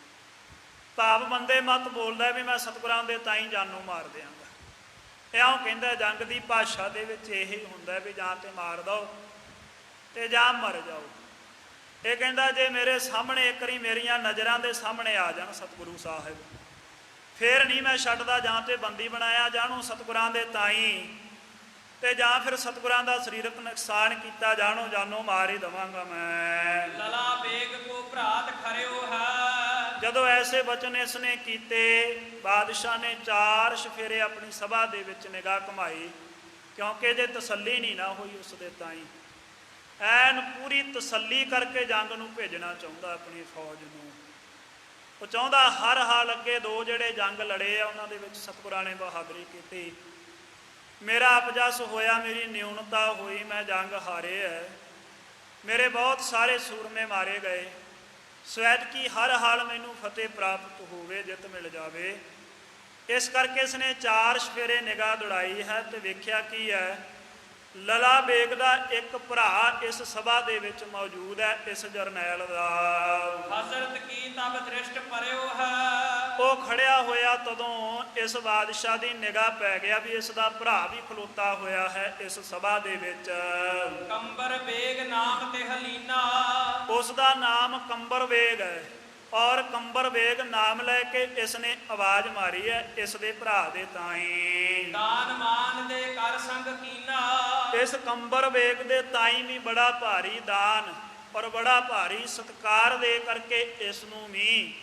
ਭਾਵ ਬੰਦੇ ਮਤ ਬੋਲਦਾ ਵੀ ਮੈਂ ਸਤਿਗੁਰਾਂ ਦੇ ਤਾਈ ਜਾਨੋਂ ਮਾਰ ਦਿਆਂਗਾ। ਇਉਂ ਕਹਿੰਦਾ ਜੰਗ ਦੀ ਭਾਸ਼ਾ ਦੇ ਵਿੱਚ ਇਹੀ ਹੁੰਦਾ ਵੀ ਜਾਂ ਤੇ ਮਾਰ ਦਓ ਤੇ ਜਾਂ ਮਰ ਜਾਓ। ਇਹ ਕਹਿੰਦਾ ਜੇ ਮੇਰੇ ਸਾਹਮਣੇ ਇੱਕ ਵਾਰੀ ਮੇਰੀਆਂ ਨਜ਼ਰਾਂ ਦੇ ਸਾਹਮਣੇ ਆ ਜਾਣ ਸਤਿਗੁਰੂ ਸਾਹਿਬ, ਫਿਰ ਨਹੀਂ ਮੈਂ ਛੱਡਦਾ, ਜਾਂ ਤੇ ਬੰਦੀ ਬਣਾਇਆ ਜਾਣੋ ਸਤਿਗੁਰਾਂ ਦੇ ਤਾਈ, ਤੇ ਜਾਂ ਫਿਰ ਸਤਿਗੁਰਾਂ ਦਾ ਸਰੀਰਕ ਨੁਕਸਾਨ ਕੀਤਾ ਜਾਣੋ ਜਾਨੋਂ ਮਾਰ ਹੀ ਦੇਵਾਂਗਾ ਮੈਂ। ਲਲਾ ਬੇਗ ਕੋ ਭਰਾਤ ਖਰਿਓ ਹੈ। ਜਦੋਂ ਐਸੇ ਬਚਨ ਇਸਨੇ ਕੀਤੇ, ਬਾਦਸ਼ਾਹ ਨੇ 4 ਚੁਫੇਰੇ ਆਪਣੀ ਸਭਾ ਦੇ ਵਿੱਚ ਨਿਗਾਹ ਘੁਮਾਈ, ਕਿਉਂਕਿ ਜੇ ਤਸੱਲੀ ਨਹੀਂ ਨਾ ਹੋਈ ਉਸ ਦੇ ਤਾਈ, ਐਨ ਪੂਰੀ ਤਸੱਲੀ ਕਰਕੇ ਜੰਗ ਨੂੰ ਭੇਜਣਾ ਚਾਹੁੰਦਾ ਆਪਣੀ ਫੌਜ ਨੂੰ। ਉਹ ਚਾਹੁੰਦਾ ਹਰ ਹਾਲ ਅੱਗੇ 2 ਜਿਹੜੇ ਜੰਗ ਲੜੇ ਆ ਉਹਨਾਂ ਦੇ ਵਿੱਚ ਸਤਿਗੁਰਾਂ ਨੇ ਬਹਾਦਰੀ ਕੀਤੀ, ਮੇਰਾ ਅਪਜਸ ਹੋਇਆ, ਮੇਰੀ ਨਿਊਨਤਾ ਹੋਈ, ਮੈਂ ਜੰਗ ਹਾਰੇ ਹੈ, ਮੇਰੇ ਬਹੁਤ ਸਾਰੇ ਸੂਰਮੇ ਮਾਰੇ ਗਏ, ਸਵੈਦ ਕੀ ਹਰ ਹਾਲ ਮੈਨੂੰ ਫਤਿਹ ਪ੍ਰਾਪਤ ਹੋਵੇ, ਜਿੱਤ ਮਿਲ ਜਾਵੇ। ਇਸ ਕਰਕੇ ਇਸਨੇ 4 ਚੁਫੇਰੇ ਨਿਗਾਹ ਦੌੜਾਈ ਹੈ ਤੇ ਵੇਖਿਆ ਕੀ ਹੈ, ਲਲਾ ਬੇਗ ਦਾ ਇੱਕ ਭਰਾ ਇਸ ਸਭਾ ਦੇ ਵਿੱਚ ਮੌਜੂਦ ਹੈ, ਇਸ ਜਰਨੈਲ ਦਾ। ਹਜ਼ਰਤ ਕੀ ਤਬ ਦ੍ਰਿਸ਼ਟ ਪਰਿਓ ਹੈ। ਉਹ ਖੜਿਆ ਹੋਇਆ ਤਦੋਂ ਇਸ ਬਾਦਸ਼ਾਹ ਦੀ ਨਿਗਾਹ ਪੈ ਗਿਆ ਵੀ ਇਸ ਦਾ ਭਰਾ ਵੀ ਖਲੋਤਾ ਹੋਇਆ ਹੈ ਇਸ ਸਭਾ ਦੇ ਵਿੱਚ। ਕੰਬਰ ਬੇਗ ਨਾਮ ਤੇ ਹਲੀਨਾ। ਉਸ ਦਾ ਨਾਮ ਕੰਬਰ ਬੇਗ ਹੈ, ਔਰ ਕੰਬਰ ਬੇਗ ਨਾਮ ਲੈ ਕੇ ਇਸਨੇ ਆਵਾਜ਼ ਮਾਰੀ ਹੈ ਇਸ ਦੇ ਭਰਾ ਦੇ ਤਾਈ। ਦਾਨ ਮਾਨ ਦੇ ਕਰ ਸੰਗ ਕੀਨਾ। ਇਸ ਕੰਬਰ ਬੇਗ ਦੇ ਤਾਈ ਵੀ ਬੜਾ ਭਾਰੀ ਦਾਨ ਔਰ ਬੜਾ ਭਾਰੀ ਸਤਿਕਾਰ ਦੇ ਕਰਕੇ ਇਸ ਨੂੰ ਵੀ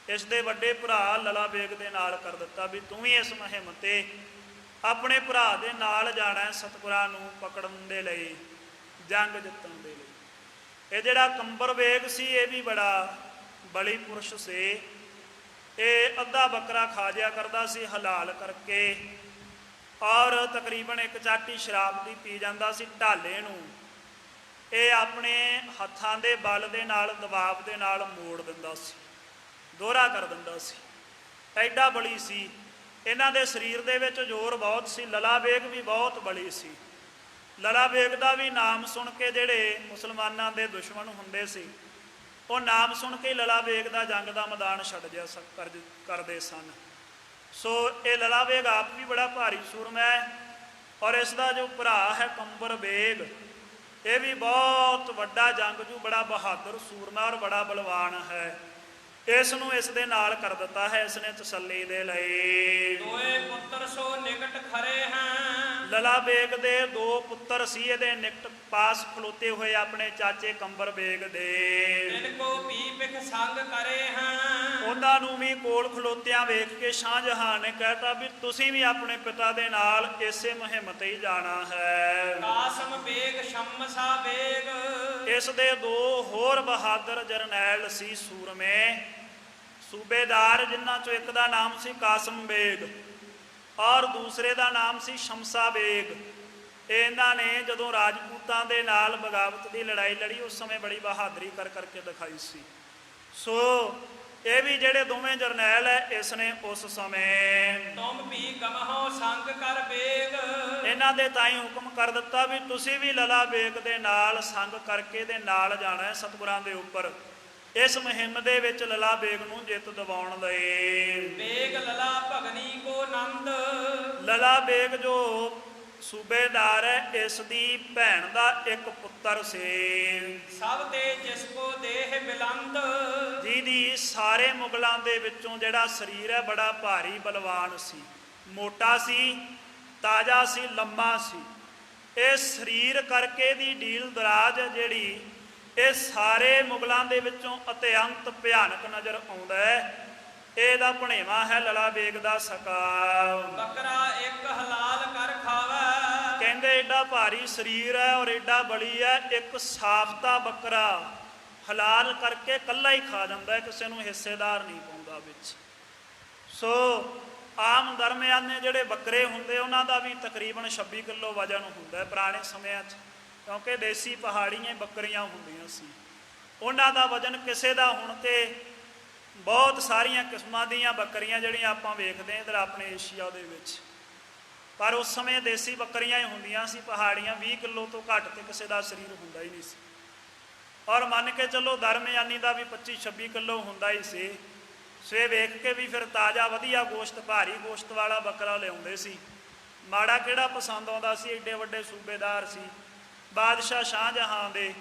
ਇਸ ਦੇ ਵੱਡੇ ਭਰਾ ਲਲਾ ਬੇਗ ਦੇ ਨਾਲ ਕਰ ਦਿੱਤਾ ਵੀ ਤੂੰ ਵੀ ਇਸ ਮੁਹਿੰਮ ਤੇ ਆਪਣੇ ਭਰਾ ਦੇ ਨਾਲ ਜਾਣਾ ਸਤਿਗੁਰਾਂ ਨੂੰ ਪਕੜਨ ਦੇ ਲਈ, ਜੰਗ ਜਿੱਤਣ ਦੇ ਲਈ। ਇਹ ਜਿਹੜਾ ਕੰਬਰ ਬੇਗ ਸੀ ਇਹ ਵੀ ਬੜਾ ਬਲੀ ਪੁਰਸ਼ ਸੀ। ਇਹ ਅੱਧਾ ਬੱਕਰਾ ਖਾ ਜਿਆ ਕਰਦਾ ਸੀ ਹਲਾਲ ਕਰਕੇ, ਔਰ ਤਕਰੀਬਨ 1 ਚਾਟੀ ਸ਼ਰਾਬ ਦੀ ਪੀ ਜਾਂਦਾ ਸੀ। ਢਾਲੇ ਨੂੰ ਇਹ ਆਪਣੇ ਹੱਥਾਂ ਦੇ ਬਲ ਦੇ ਨਾਲ ਦਬਾਅ ਦੇ ਨਾਲ ਮੋੜ ਦਿੰਦਾ ਸੀ, ਦੋਹਰਾ ਕਰ ਦਿੰਦਾ ਸੀ, ਐਡਾ ਬਲੀ ਸੀ। ਇਹਨਾਂ ਦੇ ਸਰੀਰ ਦੇ ਵਿੱਚ ਜ਼ੋਰ ਬਹੁਤ ਸੀ। ਲਲਾ ਬੇਗ ਵੀ ਬਹੁਤ ਬਲੀ ਸੀ। ਲਲਾ ਬੇਗ ਦਾ ਵੀ ਨਾਮ ਸੁਣ ਕੇ ਜਿਹੜੇ ਮੁਸਲਮਾਨਾਂ ਦੇ ਦੁਸ਼ਮਣ ਹੁੰਦੇ ਸੀ ਉਹ ਨਾਮ ਸੁਣ ਕੇ ਲਲਾ ਬੇਗ ਦਾ ਜੰਗ ਦਾ ਮੈਦਾਨ ਛੱਡ ਜਿਆ ਕਰਦੇ ਸਨ। ਸੋ ਇਹ ਲਲਾ ਬੇਗ ਆਪ ਵੀ ਬੜਾ ਭਾਰੀ ਸੂਰਮਾ ਹੈ, ਔਰ ਇਸ ਦਾ ਜੋ ਭਰਾ ਹੈ ਕੰਬਰ ਬੇਗ ਇਹ ਵੀ ਬਹੁਤ ਵੱਡਾ ਜੰਗਜੂ, ਬੜਾ ਬਹਾਦਰ ਸੂਰਮਾ ਔਰ ਬੜਾ ਬਲਵਾਨ ਹੈ। ਇਸ ਨੂੰ ਇਸ ਦੇ ਨਾਲ ਕਰ ਦਿੱਤਾ ਹੈ ਇਸਨੇ ਤਸੱਲੀ ਦੇ ਲਈ। ਦੋਏ ਪੁੱਤਰ ਸੋ ਨਿਕਟ ਖਰੇ ਹਨ। ਲਲਾ ਬੇਗ ਦੇ 2 ਪੁੱਤਰ ਸੀ ਇਹਦੇ ਨਿਕਟ ਪਾਸ ਖਲੋਤੇ ਹੋਏ ਆਪਣੇ ਚਾਚੇ ਕੰਬਰ ਬੇਗ ਦੇ। ਤਿਨ ਕੋ ਪੀ ਪਿਖ ਸੰਗ ਕਰੇ ਹਨ। ਉਹਨਾਂ ਨੂੰ ਵੀ ਕੋਲ ਖਲੋਤਿਆਂ ਵੇਖ ਕੇ ਸ਼ਾਹਜਹਾਨ ਨੇ ਕਹਿਤਾ ਵੀ ਤੁਸੀਂ ਵੀ ਆਪਣੇ ਪਿਤਾ ਦੇ ਨਾਲ ਇਸੇ ਮੁਹਿੰਮ ਤੇ ਹੀ ਜਾਣਾ ਹੈ। ਕਾਸਮ ਬੇਗ ਸ਼ਮਸਾ ਬੇਗ। ਇਸ ਦੇ 2 ਹੋਰ ਬਹਾਦਰ ਜਰਨੈਲ ਸੀ ਸੂਰਮੇ ਸੂਬੇਦਾਰ, ਜਿਨ੍ਹਾਂ ਚੋਂ ਇੱਕ ਦਾ ਨਾਮ ਸੀ ਕਾਸਮ ਬੇਗ ਔਰ ਦੂਸਰੇ ਦਾ ਨਾਮ ਸੀ ਸ਼ਮਸਾ ਬੇਗ। ਇਹਨਾਂ ਨੇ ਜਦੋਂ ਰਾਜਪੂਤਾਂ ਦੇ ਨਾਲ ਬਗਾਵਤ ਦੀ ਲੜਾਈ ਲੜੀ ਉਸ ਸਮੇਂ ਬੜੀ ਬਹਾਦਰੀ ਕਰਕੇ ਦਿਖਾਈ ਸੀ। ਸੋ ਇਹ ਵੀ ਜਿਹੜੇ ਦੋਵੇਂ ਜਰਨੈਲ ਹੈ ਇਸ ਨੇ ਉਸ ਸਮੇਂ ਤੁਮ ਵੀ ਗਮਹੋ ਸੰਗ ਕਰ ਬੇਗ। ਇਹਨਾਂ ਦੇ ਤਾਈਂ ਹੁਕਮ ਕਰ ਦਿੱਤਾ ਵੀ ਤੁਸੀਂ ਵੀ ਲਲਾ ਬੇਗ ਦੇ ਨਾਲ ਸੰਗ ਕਰਕੇ ਦੇ ਨਾਲ ਜਾਣਾ ਹੈ ਸਤਿਗੁਰਾਂ ਦੇ ਉੱਪਰ ਇਸ ਮੁਹਿੰਮ ਦੇ ਵਿੱਚ ਲਲਾ ਬੇਗ ਨੂੰ ਜਿੱਤ ਦਿਵਾਉਣ ਲਈ। ਬੇਗ ਲਲਾ ਭਗਨੀ ਕੋ ਨੰਦ। ਲਲਾ ਬੇਗ ਜੋ ਸੂਬੇਦਾਰ ਹੈ ਇਸ ਦੀ ਭੈਣ ਦਾ ਇੱਕ ਪੁੱਤਰ ਸੀ। ਸਭ ਤੇ ਜਿਸ ਕੋ ਦੇਹ ਬਿਲੰਦ। ਜਿਹਦੀ ਸਾਰੇ ਮੁਗਲਾਂ ਦੇ ਵਿੱਚੋਂ ਜਿਹੜਾ ਸਰੀਰ ਹੈ ਬੜਾ ਭਾਰੀ ਬਲਵਾਨ ਸੀ, ਮੋਟਾ ਸੀ, ਤਾਜ਼ਾ ਸੀ, ਲੰਮਾ ਸੀ। ਇਹ ਸਰੀਰ ਕਰਕੇ ਦੀ ਢੀਲ ਦਰਾਜ ਜਿਹੜੀ ਇਹ ਸਾਰੇ ਮੁਗਲਾਂ ਦੇ ਵਿੱਚੋਂ ਅਤਿਅੰਤ ਭਿਆਨਕ ਨਜ਼ਰ ਆਉਂਦਾ ਹੈ। ਇਹਦਾ ਭਣੇਵਾ ਹੈ ਲਲਾ ਬੇਗ ਦਾ ਸਕਾ। ਬੱਕਰਾ ਇੱਕ ਹਲਾਲ ਕਰ ਖਾਵੇ। ਕਹਿੰਦੇ ਏਡਾ ਭਾਰੀ ਸਰੀਰ ਹੈ ਔਰ ਏਡਾ ਬਲੀ ਹੈ, ਇੱਕ ਸਾਫਤਾ ਬੱਕਰਾ ਹਲਾਲ ਕਰਕੇ ਕੱਲਾ ਹੀ ਖਾ ਜਾਂਦਾ ਹੈ, ਕਿਸੇ ਨੂੰ ਹਿੱਸੇਦਾਰ ਨਹੀਂ ਪਾਉਂਦਾ ਵਿੱਚ। ਸੋ ਆਮ ਦਰਮਿਆਨੇ ਜਿਹੜੇ ਬੱਕਰੇ ਹੁੰਦੇ ਉਹਨਾਂ ਦਾ ਵੀ ਤਕਰੀਬਨ 26 ਕਿਲੋ ਵਜ਼ਨ ਹੁੰਦਾ ਪੁਰਾਣੇ ਸਮਿਆਂ 'ਚ, ਕਿਉਂਕਿ ਦੇਸੀ ਪਹਾੜੀਆਂ ਬੱਕਰੀਆਂ ਹੁੰਦੀਆਂ ਸੀ। ਉਹਨਾਂ ਦਾ ਵਜਨ ਕਿਸੇ ਦਾ ਹੁਣ ਤੇ ਬਹੁਤ ਸਾਰੀਆਂ ਕਿਸਮਾਂ ਦੀਆਂ ਬੱਕਰੀਆਂ ਜਿਹੜੀਆਂ ਆਪਾਂ ਵੇਖਦੇ ਇੱਧਰ ਆਪਣੇ ਏਸ਼ੀਆ ਦੇ ਵਿੱਚ, ਪਰ ਉਸ ਸਮੇਂ ਦੇਸੀ ਬੱਕਰੀਆਂ ਹੀ ਹੁੰਦੀਆਂ ਸੀ। ਪਹਾੜੀਆਂ 20 ਕਿਲੋ ਤੋਂ ਘੱਟ ਤੇ ਕਿਸੇ ਦਾ ਸਰੀਰ ਹੁੰਦਾ ਹੀ ਨਹੀਂ ਸੀ। ਔਰ ਮੰਨ ਕੇ ਚੱਲੋ ਦਰਮਿਆਨੀ ਦਾ ਵੀ 25-26 ਕਿਲੋ ਹੁੰਦਾ ਹੀ ਸੀ। ਸਵੇ ਵੇਖ ਕੇ ਵੀ ਫਿਰ ਤਾਜ਼ਾ ਵਧੀਆ ਗੋਸ਼ਤ, ਭਾਰੀ ਗੋਸ਼ਤ ਵਾਲਾ ਬੱਕਰਾ ਲਿਆਉਂਦੇ ਸੀ। ਮਾੜਾ ਕਿਹੜਾ ਪਸੰਦ ਆਉਂਦਾ ਸੀ। ਏਡੇ ਵੱਡੇ ਸੂਬੇਦਾਰ ਸੀ ਬਾਦਸ਼ਾਹ ਸ਼ਾਹਜਹਾਂ ਦੇ,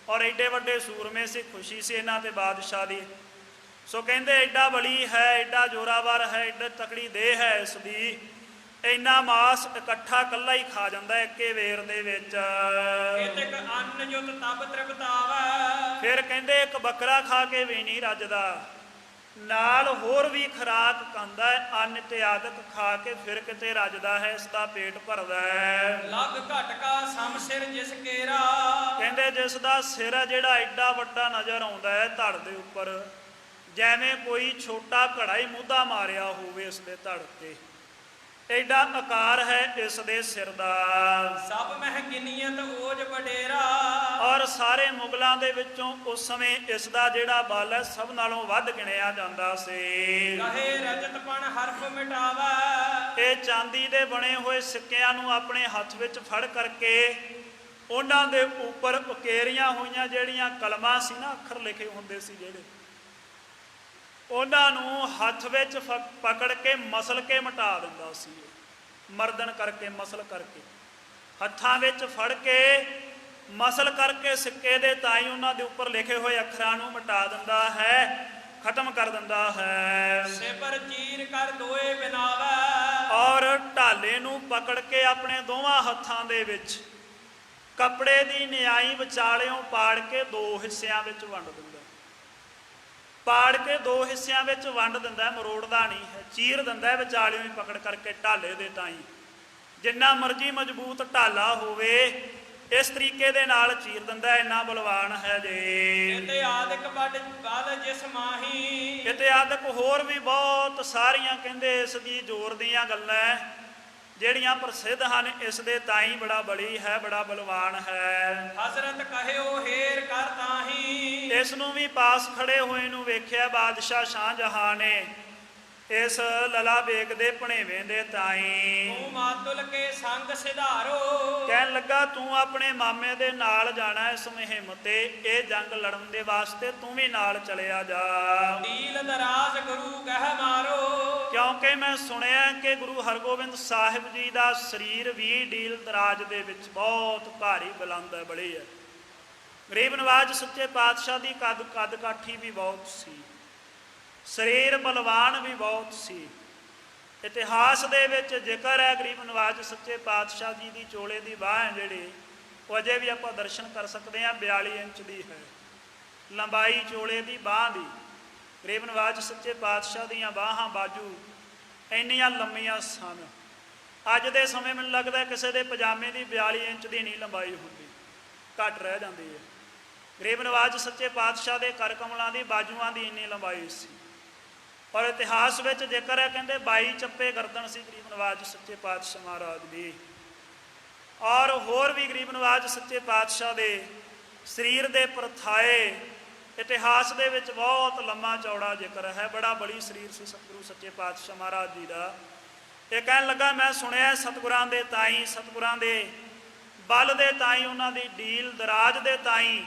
ਔਰ ਏਡੇ ਵੱਡੇ ਸੂਰਮੇ ਸੀ। ਖੁਸ਼ੀ ਸੀ ਇਹਨਾਂ ਤੇ ਬਾਦਸ਼ਾਹ ਦੀ। ਸੋ ਕਹਿੰਦੇ ਐਡਾ ਬਲੀ ਹੈ, ਐਡਾ ਜ਼ੋਰਾਵਰ ਹੈ, ਐਡਾ ਤਕੜੀ ਦੇਹ ਹੈ ਇਸ ਦੀ, ਇੰਨਾ ਮਾਸ ਇਕੱਠਾ ਇਕੱਲਾ ਹੀ ਖਾ ਜਾਂਦਾ ਇੱਕੇ ਵੇਰ ਦੇ ਵਿੱਚ। ਇਤਿਕ ਅੰਨ ਜੁਤ ਤਬ ਤ੍ਰਿਪਤਾਵੈ। ਫਿਰ ਕਹਿੰਦੇ ਇੱਕ ਬੱਕਰਾ ਖਾ ਕੇ ਵੀ ਨਹੀਂ ਰੱਜਦਾ, ਨਾਲ ਹੋਰ ਵੀ ਖੁਰਾਕ ਖਾਂਦਾ ਹੈ। ਅੰਨ ਤੇ ਆਦਿਕ ਖਾ ਕੇ ਫਿਰ ਕਿਤੇ ਰੱਜਦਾ ਹੈ, ਇਸ ਦਾ ਪੇਟ ਭਰਦਾ ਹੈ। ਲਗ ਘਟਕਾ ਸਮ ਸਿਰ ਜਿਸ ਕੇਰਾ। ਕਹਿੰਦੇ ਜਿਸ ਦਾ ਸਿਰ ਹੈ ਜਿਹੜਾ ਐਡਾ ਵੱਡਾ ਨਜ਼ਰ ਆਉਂਦਾ ਹੈ ਧੜ ਦੇ ਉੱਪਰ, ਜਿਵੇਂ ਕੋਈ ਛੋਟਾ ਘੜਾ ਹੀ ਮੁੱਦਾ ਮਾਰਿਆ ਹੋਵੇ ਇਸ ਦੇ ਧੜ ਤੇ, ਐਡਾ ਆਕਾਰ ਹੈ ਇਸ ਦੇ ਸਿਰ ਦਾ। ਸਭ ਮਹਿ ਗਿਨੀਅਤ ਓਜ ਵਡੇਰਾ। ਔਰ ਸਾਰੇ ਮੁਗਲਾਂ ਦੇ ਵਿੱਚੋਂ ਉਸ ਸਮੇਂ ਇਸ ਦਾ ਜਿਹੜਾ ਬਲ ਹੈ ਸਭ ਨਾਲੋਂ ਵੱਧ ਗਿਣਿਆ ਜਾਂਦਾ ਸੀ। ਕਹੇ ਰਜਤ ਪਣ ਹਰਫ ਮਿਟਾਵੈ। ਇਹ ਚਾਂਦੀ ਦੇ ਬਣੇ ਹੋਏ ਸਿੱਕਿਆਂ ਨੂੰ ਆਪਣੇ ਹੱਥ ਵਿੱਚ ਫੜ ਕਰਕੇ ਉਹਨਾਂ ਦੇ ਉੱਪਰ ਉਕੇਰੀਆਂ ਹੋਈਆਂ ਜਿਹੜੀਆਂ ਕਲਮਾਂ ਸੀ ਨਾ, ਅੱਖਰ ਲਿਖੇ ਹੁੰਦੇ ਸੀ ਜਿਹੜੇ, ਉਹਨਾਂ ਨੂੰ ਹੱਥ ਵਿੱਚ ਪਕੜ ਕੇ ਮਸਲ ਕੇ ਮਿਟਾ ਦਿੰਦਾ ਸੀ। ਮਰਦਨ ਕਰਕੇ, ਮਸਲ ਕਰਕੇ, ਹੱਥਾਂ ਵਿੱਚ ਫੜ ਕੇ ਮਸਲ ਕਰਕੇ ਸਿੱਕੇ ਦੇ ਤਾਈ ਉਹਨਾਂ ਦੇ ਉੱਪਰ ਲਿਖੇ ਹੋਏ ਅੱਖਰਾਂ ਨੂੰ ਮਿਟਾ ਦਿੰਦਾ ਹੈ, ਖਤਮ ਕਰ ਦਿੰਦਾ ਹੈ। ਸਿਪਰ ਚੀਰ ਕਰ ਦੋਏ ਬਿਨਾਵੈ। ਔਰ ਢਾਲੇ ਨੂੰ ਪਕੜ ਕੇ ਆਪਣੇ ਦੋਵਾਂ ਹੱਥਾਂ ਦੇ ਵਿੱਚ ਕੱਪੜੇ ਦੀ ਨਿਆਈ ਵਿਚਾਲਿਓਂ ਪਾੜ ਕੇ ਦੋ ਹਿੱਸਿਆਂ ਵਿੱਚ ਵੰਡ ਦਿੰਦਾ। ਪਾੜ ਕੇ ਦੋ ਹਿੱਸਿਆਂ ਵਿੱਚ ਵੰਡ ਦਿੰਦਾ, ਮਰੋੜਦਾ ਨਹੀਂ ਹੈ, ਚੀਰ ਦਿੰਦਾ ਵਿਚਾਲਿਓਂ ਹੀ ਪਕੜ ਕਰਕੇ ਢਾਲੇ ਦੇ ਤਾਈਂ। ਜਿੰਨਾ ਮਰਜ਼ੀ ਮਜ਼ਬੂਤ ਢਾਲਾ ਹੋਵੇ ਇਸ ਤਰੀਕੇ ਦੇ ਨਾਲ ਚੀਰ ਦਿੰਦਾ, ਇੰਨਾ ਬਲਵਾਨ ਹੈ ਜੇ। ਇਤੇ ਆਦਿਕ ਬਲ ਜਿਸ ਮਾਹੀ। ਇਤੇ ਆਦਿਕ ਹੋਰ ਵੀ ਬਹੁਤ ਸਾਰੀਆਂ ਕਹਿੰਦੇ ਇਸ ਦੀ ਜ਼ੋਰ ਦੀਆਂ ਗੱਲਾਂ ਜਿਹੜੀਆਂ ਪ੍ਰਸਿੱਧ ਹਨ। ਇਸ ਦੇ ਤਾਈਂ ਬੜਾ ਬਲੀ ਹੈ, ਬੜਾ ਬਲਵਾਨ ਹੈ। ਹਜ਼ਰਤ ਕਹਿਓ ਹੇਰ ਕਰ ਤਾਹੀ। ਇਸ ਨੂੰ ਵੀ ਪਾਸ ਖੜੇ ਹੋਏ ਨੂੰ ਵੇਖਿਆ ਬਾਦਸ਼ਾਹ ਸ਼ਾਹਜਹਾਂ ਨੇ ਇਸ ਲਲਾ ਬੇਗ ਦੇ ਭਣੇਵੇਂ ਦੇ ਤਾਈਂ। ਤੂੰ ਮਾਤੁਲ ਕੇ ਸੰਗ ਸਿਧਾਰੋ। ਕਹਿਣ ਲੱਗਾ ਤੂੰ ਆਪਣੇ ਮਾਮੇ ਦੇ ਨਾਲ ਜਾਣਾ ਇਸ ਮੁਹਿੰਮ ਤੇ, ਇਹ ਜੰਗ ਲੜਨ ਦੇ ਵਾਸਤੇ ਤੂੰ ਵੀ ਨਾਲ ਚਲਿਆ ਜਾ। ਢੀਲ ਦਰਾਜ ਗੁਰੂ ਕਹਿ ਮਾਰੋ। ਕਿਉਂਕਿ ਮੈਂ ਸੁਣਿਆ ਕਿ ਗੁਰੂ ਹਰਗੋਬਿੰਦ ਸਾਹਿਬ ਜੀ ਦਾ ਸਰੀਰ ਵੀ ਢੀਲ ਦਰਾਜ ਦੇ ਵਿੱਚ ਬਹੁਤ ਭਾਰੀ ਬੁਲੰਦ ਹੈ, ਬੜੀ ਹੈ। ਗਰੀਬ ਨਵਾਜ ਸੱਚੇ ਪਾਤਸ਼ਾਹ ਦੀ ਕੱਦ ਕਾਠੀ ਵੀ ਬਹੁਤ ਸੀ, ਸਰੀਰ ਬਲਵਾਨ ਵੀ ਬਹੁਤ ਸੀ। ਇਤਿਹਾਸ ਦੇ ਵਿੱਚ ਜ਼ਿਕਰ ਹੈ ਗਰੀਬ ਨਵਾਜ ਸੱਚੇ ਪਾਤਸ਼ਾਹ ਜੀ ਦੀ ਚੋਲੇ ਦੀ ਬਾਂਹ ਜਿਹੜੀ ਉਹ ਅਜੇ ਵੀ ਆਪਾਂ ਦਰਸ਼ਨ ਕਰ ਸਕਦੇ ਹਾਂ, 42 ਇੰਚ ਦੀ ਹੈ ਲੰਬਾਈ ਚੋਲੇ ਦੀ ਬਾਂਹ ਦੀ। ਗਰੀਬ ਨਵਾਜ ਸੱਚੇ ਪਾਤਸ਼ਾਹ ਦੀਆਂ ਬਾਹਾਂ ਬਾਜੂ ਇੰਨੀਆਂ ਲੰਮੀਆਂ ਸਨ। ਅੱਜ ਦੇ ਸਮੇਂ ਮੈਨੂੰ ਲੱਗਦਾ ਕਿਸੇ ਦੇ ਪਜਾਮੇ ਦੀ 42 ਇੰਚ ਦੀ ਨਹੀਂ ਲੰਬਾਈ ਹੁੰਦੀ, ਘੱਟ ਰਹਿ ਜਾਂਦੀ ਹੈ। ਗਰੀਬ ਨਵਾਜ ਸੱਚੇ ਪਾਤਸ਼ਾਹ ਦੇ ਕਰ ਕਮਲਾਂ ਦੀ ਬਾਜੂਆਂ ਦੀ ਇੰਨੀ ਲੰਬਾਈ ਸੀ। ਔਰ ਇਤਿਹਾਸ ਵਿੱਚ ਜ਼ਿਕਰ ਹੈ ਕਹਿੰਦੇ 22 ਚੱਪੇ ਗਰਦਨ ਸੀ ਗਰੀਬ ਨਵਾਜ ਸੱਚੇ ਪਾਤਸ਼ਾਹ ਮਹਾਰਾਜ ਦੀ। ਔਰ ਹੋਰ ਵੀ ਗਰੀਬ ਨਵਾਜ ਸੱਚੇ ਪਾਤਸ਼ਾਹ ਦੇ ਸਰੀਰ ਦੇ ਪਰਥਾਏ ਇਤਿਹਾਸ ਦੇ ਵਿੱਚ ਬਹੁਤ ਲੰਮਾ ਚੌੜਾ ਜ਼ਿਕਰ ਹੈ। ਬੜਾ ਬੜੀ ਸਰੀਰ ਸੀ ਸਤਿਗੁਰੂ ਸੱਚੇ ਪਾਤਸ਼ਾਹ ਮਹਾਰਾਜ ਜੀ ਦਾ। ਇਹ ਕਹਿਣ ਲੱਗਾ ਮੈਂ ਸੁਣਿਆ ਸਤਿਗੁਰਾਂ ਦੇ ਤਾਈਂ, ਸਤਿਗੁਰਾਂ ਦੇ ਬਲ ਦੇ ਤਾਈਂ, ਉਹਨਾਂ ਦੀ ਢੀਲ ਦਰਾਜ ਦੇ ਤਾਈਂ,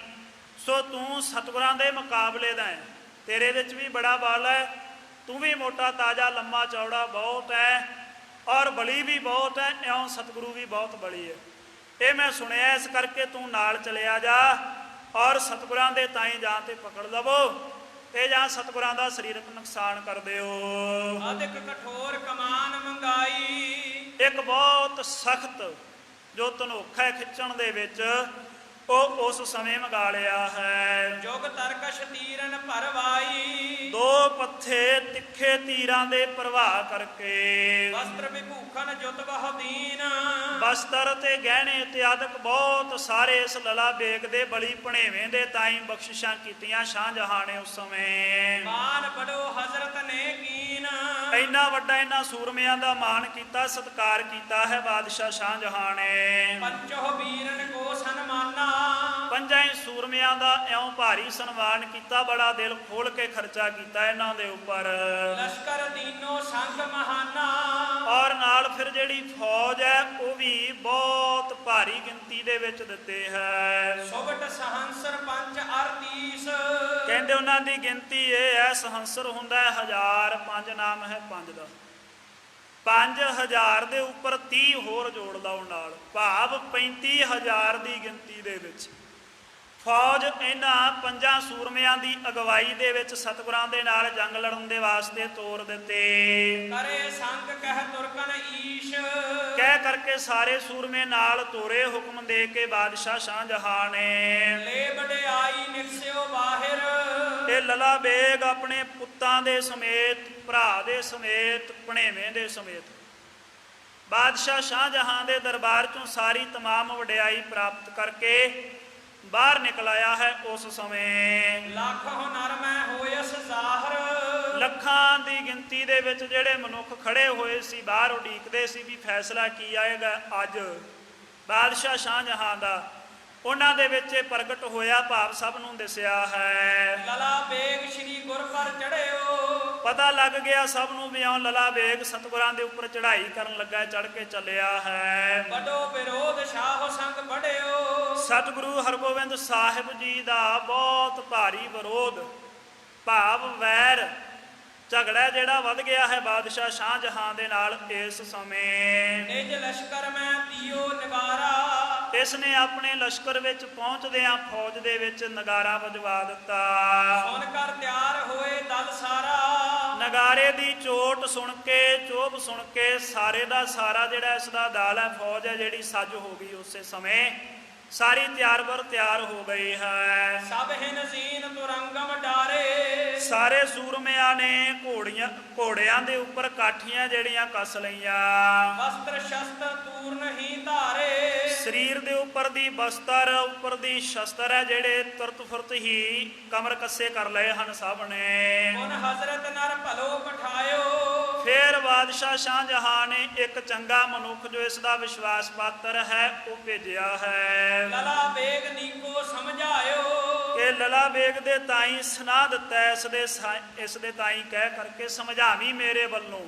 ਸੋ ਤੂੰ ਸਤਿਗੁਰਾਂ ਦੇ ਮੁਕਾਬਲੇ ਦਾ ਹੈ, ਤੇਰੇ ਵਿੱਚ ਵੀ ਬੜਾ ਬਲ ਹੈ, ਤੂੰ ਵੀ ਮੋਟਾ ਤਾਜ਼ਾ ਲੰਮਾ ਚੌੜਾ ਬਹੁਤ ਹੈ ਔਰ ਬਲੀ ਵੀ ਬਹੁਤ ਹੈ, ਇਉਂ ਸਤਿਗੁਰੂ ਵੀ ਬਹੁਤ ਬਲੀ ਹੈ। ਇਹ ਮੈਂ ਸੁਣਿਆ, ਇਸ ਕਰਕੇ ਤੂੰ ਨਾਲ ਚਲਿਆ ਜਾ ਔਰ ਸਤਿਗੁਰਾਂ ਦੇ ਤਾਈਂ ਜਾਂ ਤੇ ਪਕੜ ਲਵੋ ਤੇ ਜਾਂ ਸਤਿਗੁਰਾਂ ਦਾ ਸਰੀਰਕ ਨੁਕਸਾਨ ਕਰ ਦਿਓ। ਅਧਿਕ ਕਠੋਰ ਕਮਾਨ ਮੰਗਾਈ। ਇੱਕ ਬਹੁਤ ਸਖਤ ਜੋ ਧਨੋਖਾ ਖਿੱਚਣ ਦੇ ਵਿੱਚ ਉਹ ਉਸ ਸਮੇਂ ਮੰਗਾ ਲਿਆ ਹੈ। ਜੁਗ ਤਰਕਸ਼ ਤੀਰਨ ਭਰਵਾਈ। ਦੋ ਪੱਥੇ ਤਿੱਖੇ ਤੀਰਾਂ ਦੇ ਪ੍ਰਵਾਹ ਕਰਕੇ। ਵਸਤਰ ਵਿਭੂਖਣ ਜੁਤ ਬਹੁ ਦੀਨ। ਵਸਤਰ ਤੇ ਗਹਿਣੇ ਇਤਿਆਦਿਕ ਬਹੁਤ ਸਾਰੇ ਇਸ ਲਲਾ ਬੇਗ ਦੇ ਬਲੀ ਭਣੇਵੇਂ ਦੇ ਤਾਈਂ ਬਖਸ਼ਿਸ਼ਾਂ ਕੀਤੀਆਂ ਸ਼ਾਹਜਹਾਂ ਨੇ ਉਸ ਸਮੇਂ। ਮਾਨ ਬੜੋ ਹਜ਼ਰਤ ਨੇ ਕੀਨ। ਇੰਨਾ ਵੱਡਾ ਇਹਨਾਂ ਸੂਰਮਿਆਂ ਦਾ ਮਾਣ ਕੀਤਾ, ਸਤਿਕਾਰ ਕੀਤਾ ਹੈ ਬਾਦਸ਼ਾਹ ਸ਼ਾਹਜਹਾਂ ਨੇ। ਪੰਚੋ ਵੀਰਨ ਕੋ ਸਨਮਾਨਾ। ਪੰਜਾਂ ਹੀ ਸੂਰਮਿਆਂ ਦਾ ਇਉਂ ਭਾਰੀ ਸਨਮਾਨ ਕੀਤਾ, ਬੜਾ ਦਿਲ ਖੋਲ ਕੇ ਖਰਚਾ ਕੀਤਾ ਇਹਨਾਂ ਦੇ ਉੱਪਰ। ਲਸ਼ਕਰ ਦੀਨੋ ਸੰਗ ਮਹਾਨਾ। ਔਰ ਨਾਲ ਫਿਰ ਜਿਹੜੀ ਫੌਜ ਹੈ ਉਹ ਵੀ ਬਹੁਤ ਭਾਰੀ ਗਿਣਤੀ ਦੇ ਵਿੱਚ ਦਿੱਤੇ ਹੈ। ਸੁਬਟ ਸਹੰਸਰ ਪੰਜ ਅਰਤੀਸ। ਕਹਿੰਦੇ ਉਹਨਾਂ ਦੀ ਗਿਣਤੀ ਇਹ ਹੈ, ਸਹੰਸਰ ਹੁੰਦਾ ਹੈ 1000, ਪੰਜ ਨਾਮ ਹੈ ਪੰਜ ਦਾ, 5000 ਦੇ ਉੱਪਰ 30 ਹੋਰ ਜੋੜ ਲਓ ਨਾਲ, ਭਾਵ 35000 ਦੀ ਗਿਣਤੀ ਦੇ ਵਿੱਚ ਫੌਜ ਇਹਨਾਂ ਪੰਜਾਂ ਸੂਰਮਿਆਂ ਦੀ ਅਗਵਾਈ ਦੇ ਵਿੱਚ ਸਤਿਗੁਰਾਂ ਦੇ ਨਾਲ ਜੰਗ ਲੜਨ ਦੇ ਵਾਸਤੇ ਤੋਰ ਦਿੱਤੇ। ਕਰੇ ਸੰਗ ਕਹਿ ਤੁਰਕਨ ਈਸ਼। ਕਹਿ ਕਰਕੇ ਸਾਰੇ ਸੂਰਮੇ ਨਾਲ ਤੋਰੇ, ਹੁਕਮ ਦੇ ਕੇ ਬਾਦਸ਼ਾਹ ਸ਼ਾਹਜਹਾਂ ਨੇ। ਲੈ ਵਡਿਆਈ ਨਿਕਸਿਓ ਬਾਹਿਰ। ਇਹ ਲਲਾ ਬੇਗ ਆਪਣੇ ਪੁੱਤਾਂ ਦੇ ਸਮੇਤ, ਭਰਾ ਦੇ ਸਮੇਤ, ਭਣੇਵੇਂ ਦੇ ਸਮੇਤ ਬਾਦਸ਼ਾਹ ਸ਼ਾਹਜਹਾਂ ਦੇ ਦਰਬਾਰ ਚੋਂ ਸਾਰੀ ਤਮਾਮ ਵਡਿਆਈ ਪ੍ਰਾਪਤ ਕਰਕੇ ਬਾਹਰ ਨਿਕਲ ਆਇਆ ਹੈ। ਉਸ ਸਮੇਂ ਲੱਖ ਹੁਨਰ ਮੈਂ ਹੋਇਸ ਜ਼ਾਹਰ। ਲੱਖਾਂ ਦੀ ਗਿਣਤੀ ਦੇ ਵਿੱਚ ਜਿਹੜੇ ਮਨੁੱਖ ਖੜੇ ਹੋਏ ਸੀ, ਬਾਹਰ ਉਡੀਕਦੇ ਸੀ ਵੀ ਫੈਸਲਾ ਕੀ ਆਏਗਾ ਅੱਜ ਬਾਦਸ਼ਾਹ ਸ਼ਾਹਜਹਾਂ ਦਾ, ਉਹਨਾਂ ਦੇ ਵਿੱਚ ਇਹ ਪ੍ਰਗਟ ਹੋਇਆ, ਭਾਵ ਸਭ ਨੂੰ ਦਿਸਿਆ ਹੈ। ਲਲਾ ਬੇਗ ਸ਼੍ਰੀ ਗੁਰ ਪਰ ਚੜਿਓ। ਪਤਾ ਲੱਗ ਗਿਆ ਸਭ ਨੂੰ ਵੀ ਇਉਂ ਲਲਾ ਬੇਗ ਸਤਿਗੁਰਾਂ ਦੇ ਉੱਪਰ ਚੜ੍ਹਾਈ ਕਰਨ ਲੱਗਾ, ਚੜ੍ਹ ਕੇ ਚੱਲਿਆ ਹੈ। ਵੱਡੋ ਵਿਰੋਧ ਸ਼ਾਹ ਸੰਗ ਬੜਿਓ। ਸਤਿਗੁਰੂ ਹਰਗੋਬਿੰਦ ਸਾਹਿਬ ਜੀ ਦਾ ਬਹੁਤ ਭਾਰੀ ਵਿਰੋਧ, ਭਾਵ ਵੈਰ ਝਗੜਾ ਜਿਹੜਾ ਵੱਧ ਗਿਆ ਹੈ ਬਾਦਸ਼ਾਹ ਸ਼ਾਹਜਹਾਂ ਦੇ ਨਾਲ ਇਸ ਸਮੇਂ। ਨਿਜ ਲਸ਼ਕਰ ਮੈਂ ਦਿਓ ਨਗਾਰਾ। ਇਸ ਨੇ ਆਪਣੇ ਲਸ਼ਕਰ ਵਿੱਚ ਪਹੁੰਚਦਿਆਂ ਫੌਜ ਦੇ ਵਿੱਚ ਨਗਾਰਾ ਵਜਵਾ ਦਿੱਤਾ। ਸੁਣ ਕਰ ਤਿਆਰ ਹੋਏ ਦਲ ਸਾਰਾ। ਨਗਾਰੇ ਦੀ ਚੋਟ ਸੁਣ ਕੇ, ਚੋਭ ਸੁਣ ਕੇ ਸਾਰੇ ਦਾ ਸਾਰਾ ਜਿਹੜਾ ਇਸ ਦਾ ਦਲ ਹੈ, ਫੌਜ ਹੈ ਜਿਹੜੀ, ਸੱਜ ਹੋ ਗਈ। ਉਸੇ ਸਮੇਂ ਸਾਰੀ ਤਿਆਰ ਬਰ ਤਿਆਰ ਹੋ ਗਈ ਹੈ। ਸਭ ਹਿਨ ਜ਼ੀਨ ਤੁਰੰਗਮ ਡਾਰੇ। ਸਾਰੇ ਸੂਰਮਿਆਂ ਨੇ ਘੋੜਿਆਂ ਦੇ ਉੱਪਰ ਕਾਠੀਆਂ ਜਿਹੜੀਆਂ ਕੱਸ ਲਈਆਂ। ਵਸਤਰ ਸ਼ਸਤਰ ਤੂਰਨ ਹੀ ਧਾਰੇ। ਸਰੀਰ ਦੇ ਉੱਪਰ ਦੀ ਬਸਤਰ, ਉੱਪਰ ਦੀ ਸ਼ਸਤਰ ਹੈ ਜਿਹੜੇ ਤੁਰਤ ਫੁਰਤ ਹੀ ਕਮਰ ਕੱਸੇ ਕਰ ਲਏ ਹਨ ਸਭ ਨੇ। ਹੁਣ ਹਜ਼ਰਤ ਨਰ ਭਲੋ ਪਠਾਇਓ। ਫਿਰ ਬਾਦਸ਼ਾਹ ਸ਼ਾਹਜਹਾਂ ਨੇ ਇੱਕ ਚੰਗਾ ਮਨੁੱਖ ਜੋ ਇਸ ਦਾ ਵਿਸ਼ਵਾਸ ਪਾਤਰ ਹੈ ਉਹ ਭੇਜਿਆ ਹੈ। ਲਲਾ ਬੇਗ ਨੀਕੋ ਸਮਝਾਇਓ। ਕਿ ਲਲਾ ਬੇਗ ਦੇ ਤਾਈ ਸੁਣਾ ਦਿੱਤਾ, ਇਸ ਦੇ ਤਾਈ ਕਹਿ ਕਰਕੇ ਸਮਝਾਵੀਂ ਮੇਰੇ ਵੱਲੋਂ,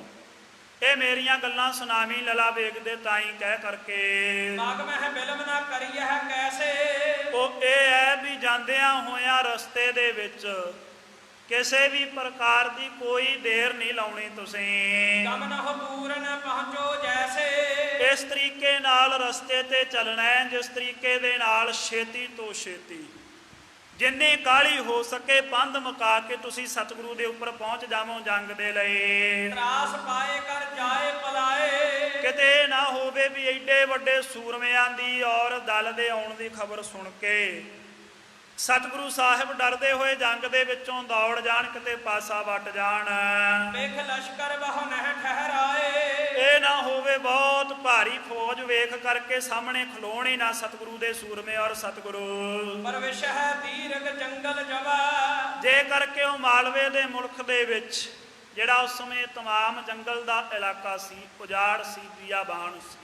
ਇਹ ਮੇਰੀਆਂ ਗੱਲਾਂ ਸੁਣਾਵੀਂ ਲਲਾ ਬੇਗ ਦੇ ਤਾਈ ਕਹਿ ਕਰਕੇ। ਮਗ ਮਹਿ ਬਿਲਮ ਨਾ ਕਰੀਏ ਕੈਸੇ। ਉਹ ਇਹ ਹੈ ਵੀ ਜਾਂਦਿਆਂ ਹੋਇਆਂ ਰਸਤੇ ਦੇ ਵਿੱਚ ਕਿਸੇ ਵੀ ਪ੍ਰਕਾਰ ਦੀ ਕੋਈ ਦੇਰ ਨਹੀਂ ਲਾਉਣੀ ਤੁਸੀਂ। ਕਮ ਨਹੁ ਪੂਰਨ ਪਹੁੰਚੋ ਜੈਸੇ। ਇਸ ਤਰੀਕੇ ਨਾਲ ਰਸਤੇ ਤੇ ਚੱਲਣਾ ਹੈ ਜਿਸ ਤਰੀਕੇ ਦੇ ਨਾਲ ਛੇਤੀ ਤੋਂ ਛੇਤੀ, ਜਿੰਨੀ ਕਾਹਲੀ ਹੋ ਸਕੇ ਬੰਦ ਮੁਕਾ ਕੇ ਤੁਸੀਂ ਸਤਿਗੁਰੂ ਦੇ ਉੱਪਰ ਪਹੁੰਚ ਜਾਵੋ ਜੰਗ ਦੇ ਲਈ। ਤਰਾਸ ਪਾਏ ਕਰ ਜਾਏ ਪਲਾਏ। ਕਿਤੇ ਨਾ ਹੋਵੇ ਵੀ ਐਡੇ ਵੱਡੇ ਸੂਰਮਿਆਂ ਦੀ ਔਰ ਦਲ ਦੇ ਆਉਣ ਦੀ ਖਬਰ ਸੁਣ ਕੇ ਸਤਿਗੁਰੂ ਸਾਹਿਬ ਡਰਦੇ ਹੋਏ ਜੰਗ ਦੇ ਵਿੱਚੋਂ ਦੌੜ ਜਾਣ, ਕਿਤੇ ਪਾਸਾ ਵੱਟ ਜਾਣ। ਵੇਖ ਲਸ਼ਕਰ ਬਹੁ ਨਹਿ ਠਹਿਰਾਏ। ਇਹ ਨਾ ਹੋਵੇ ਬਹੁਤ ਭਾਰੀ ਫੌਜ ਵੇਖ ਕਰਕੇ ਸਾਹਮਣੇ ਖਲੋਣ ਹੀ ਨਾ ਸਤਿਗੁਰੂ ਦੇ ਸੂਰਮੇ ਔਰ ਸਤਿਗੁਰੂ। ਪਰਵਿਸ਼ ਹੈ ਦੀਰਘ ਜੰਗਲ ਜਵਾ। ਜੇ ਕਰਕੇ ਉਹ ਮਾਲਵੇ ਦੇ ਮੁਲਕ ਦੇ ਵਿੱਚ ਜਿਹੜਾ ਉਸ ਸਮੇਂ ਤਮਾਮ ਜੰਗਲ ਦਾ ਇਲਾਕਾ ਸੀ, ਉਜਾੜ ਸੀ, ਬਿਆਬਾਨ ਸੀ,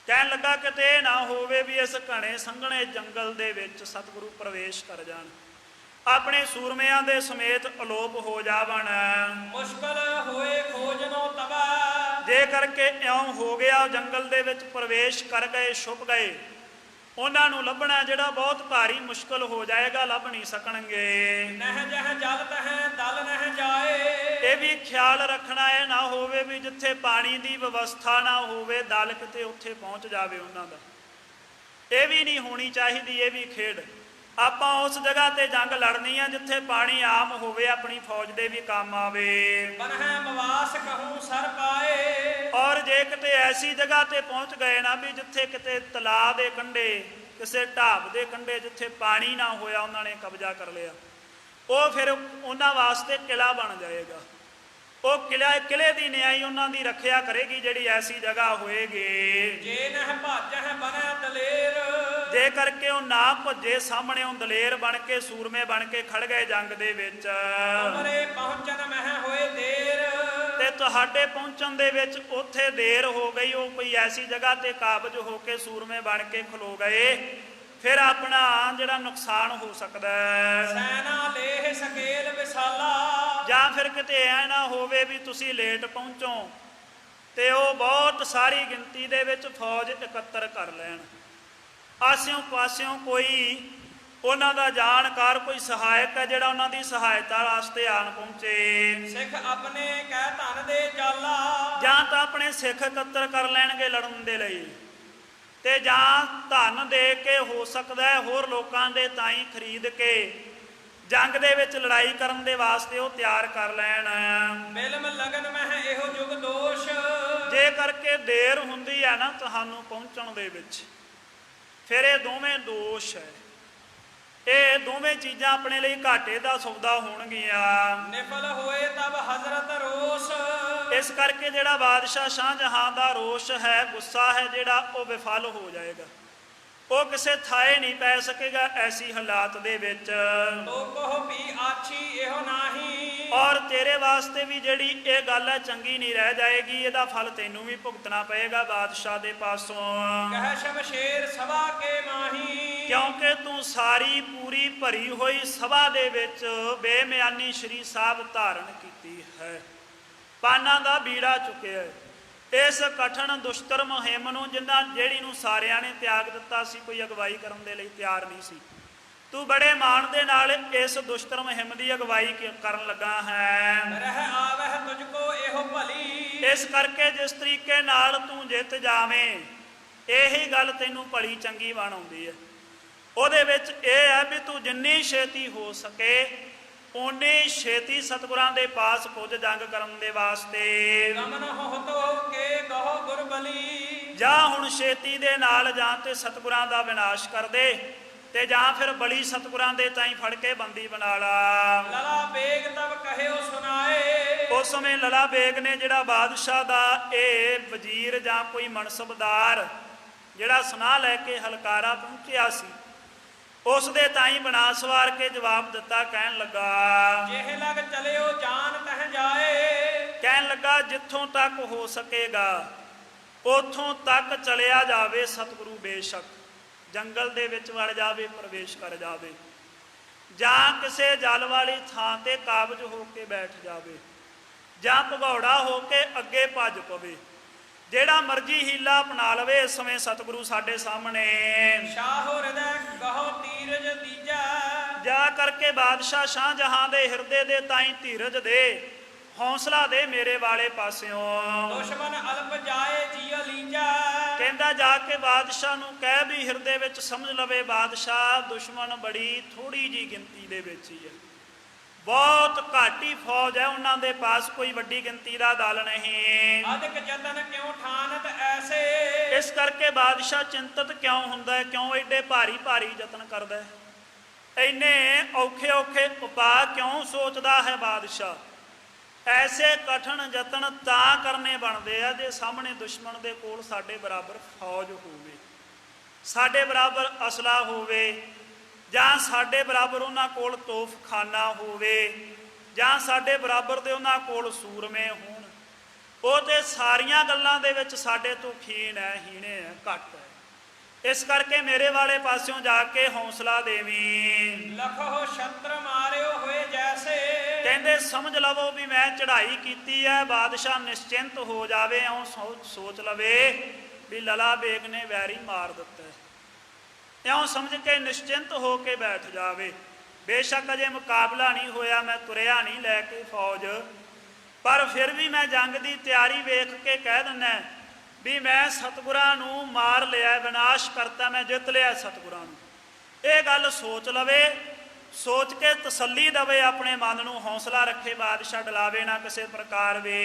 ਕਹਿਣ ਲੱਗਾ ਕਿਤੇ ਨਾ ਹੋਵੇ ਵੀ ਇਸ ਘਣੇ ਸੰਘਣੇ ਜੰਗਲ ਦੇ ਵਿੱਚ ਸਤਿਗੁਰੂ ਪ੍ਰਵੇਸ਼ ਕਰ ਜਾਣ, ਆਪਣੇ ਸੂਰਮਿਆਂ ਦੇ ਸਮੇਤ ਅਲੋਪ ਹੋ ਜਾਵਣ। ਮੁਸ਼ਕਲ ਹੋਏ ਖੋਜਨੋ ਤਬਾ। ਜੇ ਕਰਕੇ ਇਉਂ ਹੋ ਗਿਆ, ਜੰਗਲ ਦੇ ਵਿੱਚ ਪ੍ਰਵੇਸ਼ ਕਰ ਗਏ, ਛੁਪ ਗਏ, ਉਹਨਾਂ ਨੂੰ ਲੱਭਣਾ ਜਿਹੜਾ ਬਹੁਤ ਭਾਰੀ ਮੁਸ਼ਕਲ ਹੋ ਜਾਏਗਾ, ਲੱਭ ਨਹੀਂ ਸਕਣਗੇ। ਨਹਿ ਜਹ ਜਲ ਤਹਿ ਦਲ ਨਹਿ ਜਾਏ। ਇਹ ਵੀ ਖਿਆਲ ਰੱਖਣਾ, ਇਹ ਨਾ ਹੋਵੇ ਵੀ ਜਿੱਥੇ ਪਾਣੀ ਦੀ ਵਿਵਸਥਾ ਨਾ ਹੋਵੇ ਦਲ ਕਿਤੇ ਉੱਥੇ ਪਹੁੰਚ ਜਾਵੇ ਉਹਨਾਂ ਦਾ, ਇਹ ਵੀ ਨਹੀਂ ਹੋਣੀ ਚਾਹੀਦੀ। ਇਹ ਵੀ ਖੇਡ ਆਪਾਂ ਉਸ ਜਗ੍ਹਾ ਤੇ ਜੰਗ ਲੜਨੀ ਆ ਜਿੱਥੇ ਪਾਣੀ ਆਮ ਹੋਵੇ, ਆਪਣੀ ਫੌਜ ਦੇ ਵੀ ਕੰਮ ਆਵੇ। ਬਨਹਿ ਮਵਾਸ ਕਹੂੰ ਸਰ ਪਾਏ। ਔਰ ਜੇ ਕਿਤੇ ਐਸੀ ਜਗ੍ਹਾ ਤੇ ਪਹੁੰਚ ਗਏ ਨਾ ਵੀ ਜਿੱਥੇ ਕਿਤੇ ਤਲਾਅ ਦੇ ਕੰਢੇ, ਕਿਸੇ ਢਾਬ ਦੇ ਕੰਢੇ ਜਿੱਥੇ ਪਾਣੀ ਨਾ ਹੋਇਆ, ਉਹਨਾਂ ਨੇ ਕਬਜ਼ਾ ਕਰ ਲਿਆ, ਉਹ ਫਿਰ ਉਹਨਾਂ ਵਾਸਤੇ ਕਿਲਾ ਬਣ ਜਾਏਗਾ। ਉਹ ਕਿਲੇ ਦੀ ਨਿਆਈ ਉਹਨਾਂ ਦੀ ਰੱਖਿਆ ਕਰੇਗੀ ਜਿਹੜੀ ਐਸੀ ਜਗ੍ਹਾ ਹੋਏਗੀ। ਜੇ ਨਹਿ ਭਾਜਹਿ ਬਨੈ ਦਲੇਰ। ਜੇ ਕਰਕੇ ਉਹ ਨਾ ਭੱਜੇ, ਸਾਹਮਣੇ ਉਹ ਦਲੇਰ ਬਣ ਕੇ, ਸੂਰਮੇ ਬਣ ਕੇ ਖੜ ਗਏ ਜੰਗ ਦੇ ਵਿੱਚ। ਤੁਮਰੇ ਪਹੁੰਚਨ ਮਹਿ ਹੋਏ ਦੇਰ। ਤੇ ਤੁਹਾਡੇ ਪਹੁੰਚਣ ਦੇ ਵਿੱਚ ਉੱਥੇ ਦੇਰ ਹੋ ਗਈ, ਉਹ ਕੋਈ ਐਸੀ ਜਗ੍ਹਾ ਤੇ ਕਾਬਜ ਹੋ ਕੇ ਸੂਰਮੇ ਬਣ ਕੇ ਖਲੋ ਗਏ ਫਿਰ ਆਪਣਾ ਜਿਹੜਾ ਨੁਕਸਾਨ ਹੋ ਸਕਦਾ ਹੈ। ਸੈਨਾ ਲੇਹ ਸਕੇਲ ਵਿਸਾਲਾ। ਜਾਂ ਫਿਰ ਕਿਤੇ ਐ ਨਾ ਹੋਵੇ ਵੀ ਤੁਸੀਂ ਲੇਟ ਪਹੁੰਚੋ ਤੇ ਉਹ ਬਹੁਤ ਸਾਰੀ ਗਿਣਤੀ ਦੇ ਵਿੱਚ ਫੌਜ ਇਕੱਤਰ ਕਰ ਲੈਣ, ਆਸਿਓਂ ਪਾਸਿਓਂ ਕੋਈ ਉਹਨਾਂ ਦਾ ਜਾਣਕਾਰ ਕੋਈ ਸਹਾਇਕ ਹੈ ਜਿਹੜਾ ਉਹਨਾਂ ਦੀ ਸਹਾਇਤਾ ਵਾਸਤੇ ਆਣ ਪਹੁੰਚੇ। ਸਿੱਖ ਆਪਣੇ ਕਹਿ ਧਨ ਦੇ ਜਾਲਾ। ਜਾਂ ਤਾਂ ਆਪਣੇ ਸਿੱਖ ਇਕੱਤਰ ਕਰ ਲੈਣਗੇ ਲੜਨ ਦੇ ਲਈ, ਤੇ ਜਾਂ ਧਨ ਦੇ ਕੇ ਹੋ ਸਕਦਾ ਹੈ ਹੋਰ ਲੋਕਾਂ ਦੇ ਤਾਈਂ ਖਰੀਦ ਕੇ ਜੰਗ ਦੇ ਵਿੱਚ ਲੜਾਈ ਕਰਨ ਦੇ ਵਾਸਤੇ ਉਹ ਤਿਆਰ ਕਰ ਲੈਣ। ਮਿਲਮ ਲਗਨ ਮਹਿ ਇਹੋ ਯੁਗ ਦੋਸ਼। ਜੇ ਕਰਕੇ ਦੇਰ ਹੁੰਦੀ ਹੈ ਨਾ ਤੁਹਾਨੂੰ ਪਹੁੰਚਣ ਦੇ ਵਿੱਚ, ਫਿਰ ਇਹ ਦੋਵੇਂ ਦੋਸ਼ ਹੈ, ਇਹ ਦੋਵੇਂ ਚੀਜ਼ਾਂ ਆਪਣੇ ਲਈ ਘਾਟੇ ਦਾ ਸੌਦਾ ਹੋਣਗੀਆਂ। ਨਿਫਲ ਹੋਏ ਤਬ ਹਜ਼ਰਤ ਰੋਸ। ਇਸ ਕਰਕੇ ਜਿਹੜਾ ਬਾਦਸ਼ਾਹ ਸ਼ਾਹਜਹਾਂ ਦਾ ਰੋਸ਼ ਹੈ, ਗੁੱਸਾ ਹੈ ਜਿਹੜਾ, ਉਹ ਵਿਫਲ ਹੋ ਜਾਏਗਾ, ਉਹ ਕਿਸੇ ਥਾਏ ਨਹੀਂ ਪੈ ਸਕੇਗਾ ਐਸੀ ਹਾਲਾਤ ਦੇ ਵਿੱਚ। ਤੋ ਕਹੋ ਵੀ ਆਛੀ ਇਹੋ ਨਾਹੀ। ਔਰ ਤੇਰੇ ਵਾਸਤੇ ਵੀ ਜਿਹੜੀ ਇਹ ਗੱਲ ਹੈ ਚੰਗੀ ਨਹੀਂ ਰਹਿ ਜਾਏਗੀ, ਇਹਦਾ ਫਲ ਤੈਨੂੰ ਵੀ ਭੁਗਤਣਾ ਪਏਗਾ ਬਾਦਸ਼ਾਹ ਦੇ ਪਾਸੋਂ। ਕਹਿ ਸ਼ਮਸ਼ੇਰ ਸਭਾ ਕੇ ਮਾਹੀ। ਕਿਉਂਕਿ ਤੂੰ ਸਾਰੀ ਪੂਰੀ ਭਰੀ ਹੋਈ ਸਭਾ ਦੇ ਵਿੱਚ ਬੇਮਿਆਨੀ ਸ਼੍ਰੀ ਸਾਹਿਬ ਧਾਰਨ ਕੀਤੀ ਹੈ, ਪਾਨਾਂ ਦਾ ਬੀੜਾ ਚੁੱਕਿਆ ਹੈ। ਇਸ ਕਠਨ ਦੁਸ਼ਟਰ ਮੁਹਿੰਮ ਨੂੰ ਜਿਹੜੀ ਨੂੰ ਸਾਰਿਆਂ ਨੇ ਤਿਆਗ ਦਿੱਤਾ ਸੀ, ਕੋਈ ਅਗਵਾਈ ਕਰਨ ਦੇ ਲਈ ਤਿਆਰ ਨਹੀਂ ਸੀ, ਤੂੰ ਬੜੇ ਮਾਣ ਦੇ ਨਾਲ ਇਸ ਦੁਸ਼ਟਰ ਮੁਹਿੰਮ ਦੀ ਅਗਵਾਈ ਕਰਨ ਲੱਗਾ ਹੈ। ਰਹਿ ਆਵਹਿ ਤੁਝ ਕੋ ਇਹੋ ਭਲੀ। ਇਸ ਕਰਕੇ ਜਿਸ ਤਰੀਕੇ ਨਾਲ ਤੂੰ ਜਿੱਤ ਜਾਵੇਂ, ਇਹੀ ਗੱਲ ਤੈਨੂੰ ਭਲੀ ਚੰਗੀ ਬਣ ਆਉਂਦੀ ਹੈ। ਉਹਦੇ ਵਿੱਚ ਇਹ ਹੈ ਵੀ ਤੂੰ ਜਿੰਨੀ ਛੇਤੀ ਹੋ ਸਕੇ ਓਨੀ ਛੇਤੀ ਸਤਿਗੁਰਾਂ ਦੇ ਪਾਸ ਪੁੱਜ ਜੰਗ ਕਰਨ ਦੇ ਵਾਸਤੇ। ਗਮਨ ਹੋਤ ਹੋ ਕੇ ਕਹੋ ਗੁਰਬਲੀ। ਜਾਂ ਹੁਣ ਛੇਤੀ ਦੇ ਨਾਲ ਜਾਂ ਤੇ ਸਤਿਗੁਰਾਂ ਦਾ ਵਿਨਾਸ਼ ਕਰ ਦੇ, ਤੇ ਜਾਂ ਫਿਰ ਬਲੀ ਸਤਿਗੁਰਾਂ ਦੇ ਤਾਈਂ ਫੜ ਕੇ ਬੰਦੀ ਬਣਾ ਲਾ। ਲਲਾ ਬੇਗ ਤਬ ਕਹਿਓ ਸੁਨਾਏ। ਉਸ ਸਮੇਂ ਲਲਾ ਬੇਗ ਨੇ ਜਿਹੜਾ ਬਾਦਸ਼ਾਹ ਦਾ ਇਹ ਵਜ਼ੀਰ ਜਾਂ ਕੋਈ ਮਨਸਬਦਾਰ ਜਿਹੜਾ ਸੁਨਾਹ ਲੈ ਕੇ ਹਲਕਾਰਾ ਪਹੁੰਚਿਆ ਸੀ, ਉਸ ਦੇ ਤਾਈਂ ਬਣਾ ਸਵਾਰ ਕੇ ਜਵਾਬ ਦਿੱਤਾ। ਕਹਿਣ ਲੱਗਾ ਜਿਹੇ ਲਗ ਚਲਿਓ ਜਾਨ ਤਹ ਜਾਏ। ਕਹਿਣ ਲੱਗਾ ਜਿੱਥੋਂ ਤੱਕ ਹੋ ਸਕੇਗਾ ਉਥੋਂ ਤੱਕ ਚਲਿਆ ਜਾਵੇ ਸਤਿਗੁਰੂ, ਬੇਸ਼ੱਕ ਜੰਗਲ ਦੇ ਵਿੱਚ ਵੜ ਜਾਵੇ, ਪ੍ਰਵੇਸ਼ ਕਰ ਜਾਵੇ, ਜਾਂ ਕਿਸੇ ਜਲ ਵਾਲੀ ਥਾਂ ਤੇ ਕਾਬਜ ਹੋ ਕੇ ਬੈਠ ਜਾਵੇ, ਜਾਂ ਭਗੌੜਾ ਹੋ ਕੇ ਅੱਗੇ ਭੱਜ ਪਵੇ, ਜਿਹੜਾ ਮਰਜੀ ਹੀਲਾ ਅਪਣਾ ਲਵੇ। ਇਸ ਸਮੇਂ ਸਤਿਗੁਰੂ ਸਾਡੇ ਸਾਹਮਣੇ। ਸ਼ਾਹੋ ਹਿਰਦੈ ਗਹੋ ਧੀਰਜ ਦੀਜੈ। ਜਾ ਕਰਕੇ ਬਾਦਸ਼ਾਹ ਸ਼ਾਹਜਹਾਂ ਦੇ ਹਿਰਦੇ ਦੇ ਤਾਈਂ ਧੀਰਜ ਦੇ, ਹੌਸਲਾ ਦੇ ਮੇਰੇ ਵਾਲੇ ਪਾਸਿਓਂ। ਦੁਸ਼ਮਨ ਅਲਪ ਜਾਏ ਜੀ ਲੀਜੈ। ਕਹਿੰਦਾ ਜਾ ਕੇ ਬਾਦਸ਼ਾਹ ਨੂੰ ਕਹਿ ਵੀ ਹਿਰਦੇ ਵਿੱਚ ਸਮਝ ਲਵੇ ਬਾਦਸ਼ਾਹ ਦੁਸ਼ਮਣ ਬੜੀ ਥੋੜੀ ਜੀ ਗਿਣਤੀ ਦੇ ਵਿੱਚ ਹੀ ਹੈ, ਬਹੁਤ ਘਾਟੀ ਫੌਜ ਹੈ ਉਹਨਾਂ ਦੇ ਪਾਸ, ਕੋਈ ਵੱਡੀ ਗਿਣਤੀ ਦਾ ਦਲ ਨਹੀਂ। ਅਧਿਕ ਯਤਨ ਕਿਉ ਠਾਨਤ ਐਸੇ। ਇਸ ਕਰਕੇ ਬਾਦਸ਼ਾਹ ਚਿੰਤਤ ਕਿਉਂ ਹੁੰਦਾ ਹੈ, ਕਿਉਂ ਐਡੇ ਭਾਰੀ ਭਾਰੀ ਯਤਨ ਕਰਦਾ ਹੈ, ਇੰਨੇ ਔਖੇ ਔਖੇ ਉਪਾਅ ਕਿਉਂ ਸੋਚਦਾ ਹੈ ਬਾਦਸ਼ਾਹ। ਐਸੇ ਕਠਨ ਯਤਨ ਤਾਂ ਕਰਨੇ ਬਣਦੇ ਆ ਜੇ ਸਾਹਮਣੇ ਦੁਸ਼ਮਣ ਦੇ ਕੋਲ ਸਾਡੇ ਬਰਾਬਰ ਫੌਜ ਹੋਵੇ, ਸਾਡੇ ਬਰਾਬਰ ਅਸਲਾ ਹੋਵੇ, ਜਾਂ ਸਾਡੇ ਬਰਾਬਰ ਉਹਨਾਂ ਕੋਲ ਤੋਫਖਾਨਾ ਹੋਵੇ, ਜਾਂ ਸਾਡੇ ਬਰਾਬਰ ਦੇ ਉਹਨਾਂ ਕੋਲ ਸੂਰਮੇ ਹੋਣ। ਉਹ ਤੇ ਸਾਰੀਆਂ ਗੱਲਾਂ ਦੇ ਵਿੱਚ ਸਾਡੇ ਤੋਂ ਖੀਨ ਹੈ, ਹੀਣੇ ਹੈ, ਘੱਟ ਹੈ। ਇਸ ਕਰਕੇ ਮੇਰੇ ਵਾਲੇ ਪਾਸਿਓਂ ਜਾ ਕੇ ਹੌਸਲਾ ਦੇਵੀਂ। ਲਖੋ ਛਤਰ ਮਾਰਿਓ ਹੋਏ ਜੈਸੇ। ਕਹਿੰਦੇ ਸਮਝ ਲਵੋ ਵੀ ਮੈਂ ਚੜ੍ਹਾਈ ਕੀਤੀ ਹੈ, ਬਾਦਸ਼ਾਹ ਨਿਸ਼ਚਿੰਤ ਹੋ ਜਾਵੇ, ਇਉਂ ਸੋਚ ਲਵੇ ਵੀ ਲਲਾ ਬੇਗ ਨੇ ਵੈਰੀ ਮਾਰ ਦਿੱਤਾ, ਇਉਂ ਸਮਝ ਕੇ ਨਿਸ਼ਚਿੰਤ ਹੋ ਕੇ ਬੈਠ ਜਾਵੇ। ਬੇਸ਼ੱਕ ਅਜੇ ਮੁਕਾਬਲਾ ਨਹੀਂ ਹੋਇਆ, ਮੈਂ ਤੁਰਿਆ ਨਹੀਂ ਲੈ ਕੇ ਫੌਜ, ਪਰ ਫਿਰ ਵੀ ਮੈਂ ਜੰਗ ਦੀ ਤਿਆਰੀ ਵੇਖ ਕੇ ਕਹਿ ਦਿੰਦਾ ਵੀ ਮੈਂ ਸਤਿਗੁਰਾਂ ਨੂੰ ਮਾਰ ਲਿਆ, ਵਿਨਾਸ਼ ਕਰਤਾ, ਮੈਂ ਜਿੱਤ ਲਿਆ ਸਤਿਗੁਰਾਂ ਨੂੰ। ਇਹ ਗੱਲ ਸੋਚ ਲਵੇ, ਸੋਚ ਕੇ ਤਸੱਲੀ ਦਵੇ, ਆਪਣੇ ਮਨ ਨੂੰ ਹੌਸਲਾ ਰੱਖੇ, ਬਾਦਸ਼ਾਹ ਡਲਾਵੇ ਨਾ ਕਿਸੇ ਪ੍ਰਕਾਰ ਵੇ।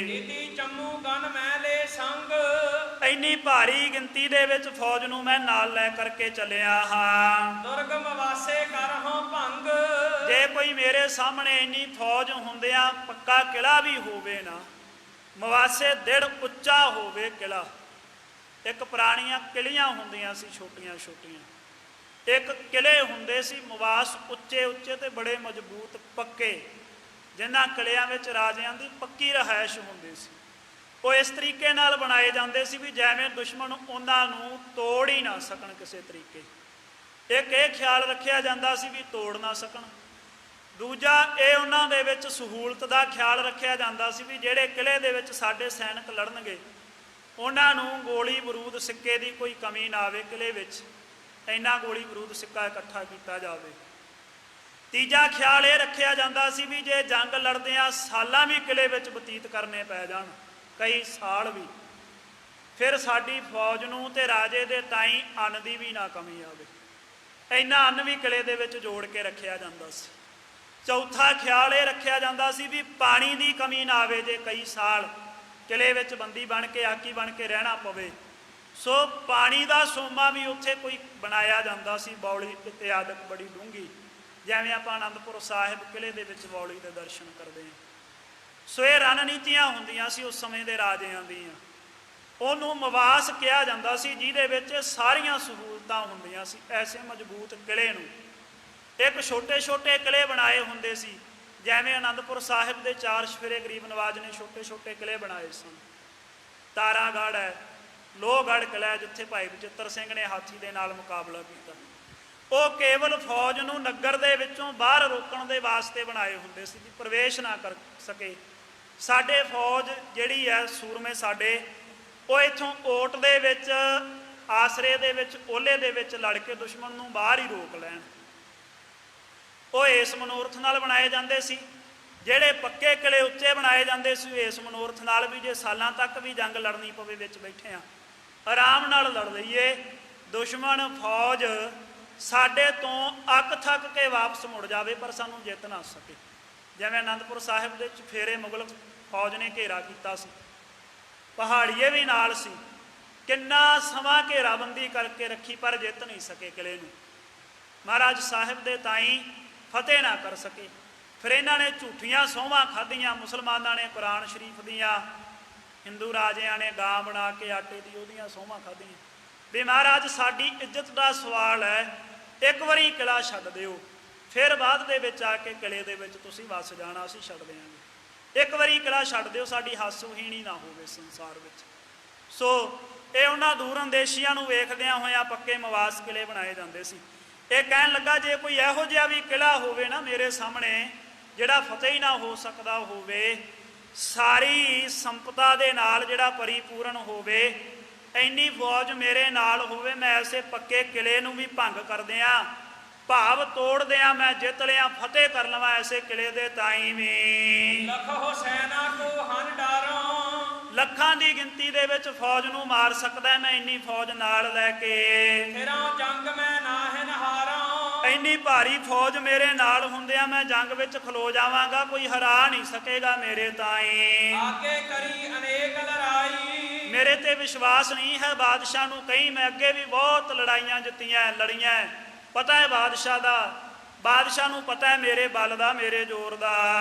ਨੀਤੀ ਚੰਮੂ ਗਨ ਮੈਂ ਲੈ ਸੰਗ। ਇੰਨੀ ਭਾਰੀ ਗਿਣਤੀ ਦੇ ਵਿੱਚ ਫੌਜ ਨੂੰ ਮੈਂ ਨਾਲ ਲੈ ਕਰਕੇ ਚੱਲਿਆ ਹਾਂ। ਦੁਰਗਮ ਵਾਸੇ ਕਰਹੁ ਭੰਗ। ਜੇ ਕੋਈ ਮੇਰੇ ਸਾਹਮਣੇ ਇੰਨੀ ਫੌਜ ਹੁੰਦਿਆਂ ਪੱਕਾ ਕਿਲਾ ਵੀ ਹੋਵੇ ਨਾ, ਮਵਾਸੇ ਦਿੜ ਉੱਚਾ ਹੋਵੇ ਕਿਲਾ। ਇੱਕ ਪੁਰਾਣੀਆਂ ਕਿਲੀਆਂ ਹੁੰਦੀਆਂ ਸੀ ਛੋਟੀਆਂ ਛੋਟੀਆਂ, ਇੱਕ ਕਿਲੇ ਹੁੰਦੇ ਸੀ ਮਵਾਸ ਉੱਚੇ ਉੱਚੇ ਤੇ ਬੜੇ ਮਜ਼ਬੂਤ ਪੱਕੇ, ਜਿਨ੍ਹਾਂ ਕਿਲਿਆਂ ਵਿੱਚ ਰਾਜਿਆਂ ਦੀ ਪੱਕੀ ਰਿਹਾਇਸ਼ ਹੁੰਦੀ ਸੀ। ਉਹ ਇਸ ਤਰੀਕੇ ਨਾਲ ਬਣਾਏ ਜਾਂਦੇ ਸੀ ਵੀ ਜਿਵੇਂ ਦੁਸ਼ਮਣ ਉਹਨਾਂ ਨੂੰ ਤੋੜ ਹੀ ਨਾ ਸਕਣ ਕਿਸੇ ਤਰੀਕੇ। ਇੱਕ ਇਹ ਖਿਆਲ ਰੱਖਿਆ ਜਾਂਦਾ ਸੀ ਵੀ ਤੋੜ ਨਾ ਸਕਣ। ਦੂਜਾ ਇਹ ਉਹਨਾਂ ਦੇ ਵਿੱਚ ਸਹੂਲਤ ਦਾ ਖਿਆਲ ਰੱਖਿਆ ਜਾਂਦਾ ਸੀ ਵੀ ਜਿਹੜੇ ਕਿਲ੍ਹੇ ਦੇ ਵਿੱਚ ਸਾਡੇ ਸੈਨਿਕ ਲੜਨਗੇ ਉਹਨਾਂ ਨੂੰ ਗੋਲੀ ਬਰੂਦ ਸਿੱਕੇ ਦੀ ਕੋਈ ਕਮੀ ਨਾ ਆਵੇ, ਕਿਲ੍ਹੇ ਵਿੱਚ ਇੰਨਾ ਗੋਲੀ ਬਰੂਦ ਸਿੱਕਾ ਇਕੱਠਾ ਕੀਤਾ ਜਾਵੇ। ਤੀਜਾ ਖਿਆਲ ਇਹ ਰੱਖਿਆ ਜਾਂਦਾ ਸੀ ਵੀ ਜੇ ਜੰਗ ਲੜਦਿਆਂ ਸਾਲਾਂ ਵੀ ਕਿਲ੍ਹੇ ਵਿੱਚ ਬਤੀਤ ਕਰਨੇ ਪੈ ਜਾਣ, ਕਈ ਸਾਲ ਵੀ, ਫਿਰ ਸਾਡੀ ਫੌਜ ਨੂੰ ਤੇ ਰਾਜੇ ਦੇ ਤਾਈਂ ਅੰਨ ਦੀ ਵੀ ਨਾ ਕਮੀ ਆਵੇ। ਇੰਨਾ ਅੰਨ ਵੀ ਕਿਲ੍ਹੇ ਦੇ ਵਿੱਚ ਜੋੜ ਕੇ ਰੱਖਿਆ ਜਾਂਦਾ ਸੀ। ਚੌਥਾ ਖਿਆਲ ਇਹ ਰੱਖਿਆ ਜਾਂਦਾ ਸੀ ਵੀ ਪਾਣੀ ਦੀ ਕਮੀ ਨਾ ਆਵੇ, ਜੇ ਕਈ ਸਾਲ ਕਿਲ੍ਹੇ ਵਿੱਚ ਬੰਦੀ ਬਣ ਕੇ, ਆਕੀ ਬਣ ਕੇ ਰਹਿਣਾ ਪਵੇ। ਸੋ ਪਾਣੀ ਦਾ ਸੋਮਾ ਵੀ ਉੱਥੇ ਕੋਈ ਬਣਾਇਆ ਜਾਂਦਾ ਸੀ, ਬੌਲੀ ਇਤਿਆਦਿਕ ਬੜੀ ਡੂੰਘੀ, ਜਿਵੇਂ ਆਪਾਂ ਅਨੰਦਪੁਰ ਸਾਹਿਬ ਕਿਲ੍ਹੇ ਦੇ ਵਿੱਚ ਬੌਲੀ ਦੇ ਦਰਸ਼ਨ ਕਰਦੇ ਹਾਂ। ਸੋ ਇਹ ਰਣਨੀਤੀਆਂ ਹੁੰਦੀਆਂ ਸੀ ਉਸ ਸਮੇਂ ਦੇ ਰਾਜਿਆਂ ਦੀਆਂ। ਉਹਨੂੰ ਮਵਾਸ ਕਿਹਾ ਜਾਂਦਾ ਸੀ, ਜਿਹਦੇ ਵਿੱਚ ਸਾਰੀਆਂ ਸਹੂਲਤਾਂ ਹੁੰਦੀਆਂ ਸੀ। ਐਸੇ ਮਜ਼ਬੂਤ ਕਿਲ੍ਹੇ ਨੂੰ ਇੱਕ ਛੋਟੇ ਛੋਟੇ ਕਿਲ੍ਹੇ ਬਣਾਏ ਹੁੰਦੇ ਸੀ, ਜਿਵੇਂ ਅਨੰਦਪੁਰ ਸਾਹਿਬ ਦੇ 4 ਚੁਫੇਰੇ ਗਰੀਬ ਨਵਾਜ ਨੇ ਛੋਟੇ ਛੋਟੇ ਕਿਲ੍ਹੇ ਬਣਾਏ ਸਨ। ਤਾਰਾਗੜ੍ਹ ਹੈ, ਲੋਹਗੜ੍ਹ ਕਿਲ੍ਹਾ ਜਿੱਥੇ ਭਾਈ ਬਚਿੱਤਰ ਸਿੰਘ ਨੇ ਹਾਥੀ ਦੇ ਨਾਲ ਮੁਕਾਬਲਾ ਕੀਤਾ, ਉਹ ਕੇਵਲ ਫੌਜ ਨੂੰ ਨਗਰ ਦੇ ਵਿੱਚੋਂ ਬਾਹਰ ਰੋਕਣ ਦੇ ਵਾਸਤੇ ਬਣਾਏ ਹੁੰਦੇ ਸੀ ਕਿ ਪ੍ਰਵੇਸ਼ ਨਾ ਕਰ ਸਕੇ। ਸਾਡੇ ਫੌਜ ਜਿਹੜੀ ਹੈ, ਸੂਰਮੇ ਸਾਡੇ, ਉਹ ਇੱਥੋਂ ਓਟ ਦੇ ਵਿੱਚ, ਆਸਰੇ ਦੇ ਵਿੱਚ, ਓਲੇ ਦੇ ਵਿੱਚ ਲੜ ਕੇ ਦੁਸ਼ਮਣ ਨੂੰ ਬਾਹਰ ਹੀ ਰੋਕ ਲੈਣ। ਉਹ ਇਸ ਮਨੋਰਥ ਨਾਲ ਬਣਾਏ ਜਾਂਦੇ ਸੀ। ਜਿਹੜੇ ਪੱਕੇ ਕਿਲ੍ਹੇ ਉੱਚੇ ਬਣਾਏ ਜਾਂਦੇ ਸੀ ਇਸ ਮਨੋਰਥ ਨਾਲ ਵੀ ਜੇ ਸਾਲਾਂ ਤੱਕ ਵੀ ਜੰਗ ਲੜਨੀ ਪਵੇ, ਵਿੱਚ ਬੈਠੇ ਆ ਆਰਾਮ ਨਾਲ ਲੜ ਲਈਏ, ਦੁਸ਼ਮਣ ਫੌਜ ਸਾਡੇ ਤੋਂ ਅੱਕ ਥੱਕ ਕੇ ਵਾਪਸ ਮੁੜ ਜਾਵੇ ਪਰ ਸਾਨੂੰ ਜਿੱਤ ਨਾ ਸਕੇ। ਜਿਵੇਂ ਅਨੰਦਪੁਰ ਸਾਹਿਬ ਦੇ ਚੁਫੇਰੇ ਮੁਗਲ ਫੌਜ ਨੇ ਘੇਰਾ ਕੀਤਾ ਸੀ, ਪਹਾੜੀਏ ਵੀ ਨਾਲ ਸੀ, ਕਿੰਨਾ ਸਮਾਂ ਘੇਰਾਬੰਦੀ ਕਰਕੇ ਰੱਖੀ ਪਰ ਜਿੱਤ ਨਹੀਂ ਸਕੇ ਕਿਲ੍ਹੇ ਨੂੰ। ਮਹਾਰਾਜ ਸਾਹਿਬ ਦੇ ਤਾਈਂ ਫਤਿਹ ਨਾ ਕਰ ਸਕੇ। ਫਿਰ ਇਹਨਾਂ ਨੇ ਝੂਠੀਆਂ ਸਹੁੰਆਂ ਖਾਧੀਆਂ, ਮੁਸਲਮਾਨਾਂ ਨੇ ਕੁਰਾਨ ਸ਼ਰੀਫ ਦੀਆਂ, ਹਿੰਦੂ ਰਾਜਿਆਂ ਨੇ ਗਾਂ ਬਣਾ ਕੇ ਆਟੇ ਦੀ ਉਹਦੀਆਂ ਸਹੁੰਆਂ ਖਾਧੀਆਂ ਵੀ ਮਹਾਰਾਜ ਸਾਡੀ ਇੱਜ਼ਤ ਦਾ ਸਵਾਲ ਹੈ, ਇੱਕ ਵਾਰੀ ਕਿਲ੍ਹਾ ਛੱਡ ਦਿਓ, ਫਿਰ ਬਾਅਦ ਦੇ ਵਿੱਚ ਆ ਕੇ ਕਿਲ੍ਹੇ ਦੇ ਵਿੱਚ ਤੁਸੀਂ ਵਸ ਜਾਣਾ, ਅਸੀਂ ਛੱਡ ਦਿਆਂਗੇ। ਇੱਕ ਵਾਰੀ ਕਿਲ੍ਹਾ ਛੱਡ ਦਿਓ, ਸਾਡੀ ਹਾਸੋਹੀਣੀ ਨਾ ਹੋਵੇ ਸੰਸਾਰ ਵਿੱਚ। ਸੋ ਇਹ ਉਹਨਾਂ ਦੂਰ ਅੰਦੇਸ਼ੀਆਂ ਨੂੰ ਵੇਖਦਿਆਂ ਹੋਇਆਂ ਪੱਕੇ ਮਵਾਸ ਕਿਲ੍ਹੇ ਬਣਾਏ ਜਾਂਦੇ ਸੀ। ਇਹ ਕਹਿਣ ਲੱਗਾ ਜੇ ਕੋਈ ਇਹੋ ਜਿਹਾ ਵੀ ਕਿਲ੍ਹਾ ਹੋਵੇ ਨਾ ਮੇਰੇ ਸਾਹਮਣੇ ਜਿਹੜਾ ਫਤਿਹ ਹੀ ਨਾ ਹੋ ਸਕਦਾ ਹੋਵੇ, ਸਾਰੀ ਸੰਪਤਾ ਦੇ ਨਾਲ ਜਿਹੜਾ ਪਰਿਪੂਰਨ ਹੋਵੇ, ਇੰਨੀ ਫੌਜ ਮੇਰੇ ਨਾਲ ਹੋਵੇ, ਮੈਂ ਐਸੇ ਪੱਕੇ ਕਿਲ੍ਹੇ ਨੂੰ ਵੀ ਭੰਗ ਕਰਦਿਆਂ, ਭਾਵ ਤੋੜਦਿਆਂ ਮੈਂ ਜਿੱਤ ਲਿਆ, ਫਤਿਹ ਕਰ ਲਵਾਂ ਐਸੇ ਕਿਲ੍ਹੇ ਦੇ ਤਾਈਂ ਵੀ ਲਖੋ ਸੈਨਾ ਕੋ ਹਨ ਡਾਰੋਂ, ਲੱਖਾਂ ਦੀ ਗਿਣਤੀ ਦੇ ਵਿੱਚ ਫੌਜ ਨੂੰ ਮਾਰ ਸਕਦਾ ਮੈਂ ਇੰਨੀ ਫੌਜ ਨਾਲ ਲੈ ਕੇ। ਫਿਰਾਂ ਜੰਗ ਮੈਂ ਨਾਹਿਨ ਹਾਰਾਂ, ਇੰਨੀ ਭਾਰੀ ਫੌਜ ਮੇਰੇ ਨਾਲ ਹੁੰਦਿਆਂ ਮੈਂ ਜੰਗ ਵਿੱਚ ਖਲੋ ਜਾਵਾਂਗਾ, ਕੋਈ ਹਰਾ ਨਹੀਂ ਸਕੇਗਾ ਮੇਰੇ ਤਾਈਂ। ਆਗੇ ਕਰੀ ਅਨੇਕ ਲੜਾਈ, ਮੇਰੇ ਤੇ ਵਿਸ਼ਵਾਸ ਨਹੀਂ ਹੈ ਬਾਦਸ਼ਾਹ ਨੂੰ, ਕਹੀਂ ਮੈਂ ਅੱਗੇ ਵੀ ਬਹੁਤ ਲੜਾਈਆਂ ਜਿੱਤੀਆਂ, ਲੜੀਆਂ, ਪਤਾ ਹੈ ਬਾਦਸ਼ਾਹ ਦਾ, ਬਾਦਸ਼ਾਹ ਨੂੰ ਪਤਾ ਹੈ ਮੇਰੇ ਬਲ ਦਾ, ਮੇਰੇ ਜ਼ੋਰ ਦਾ।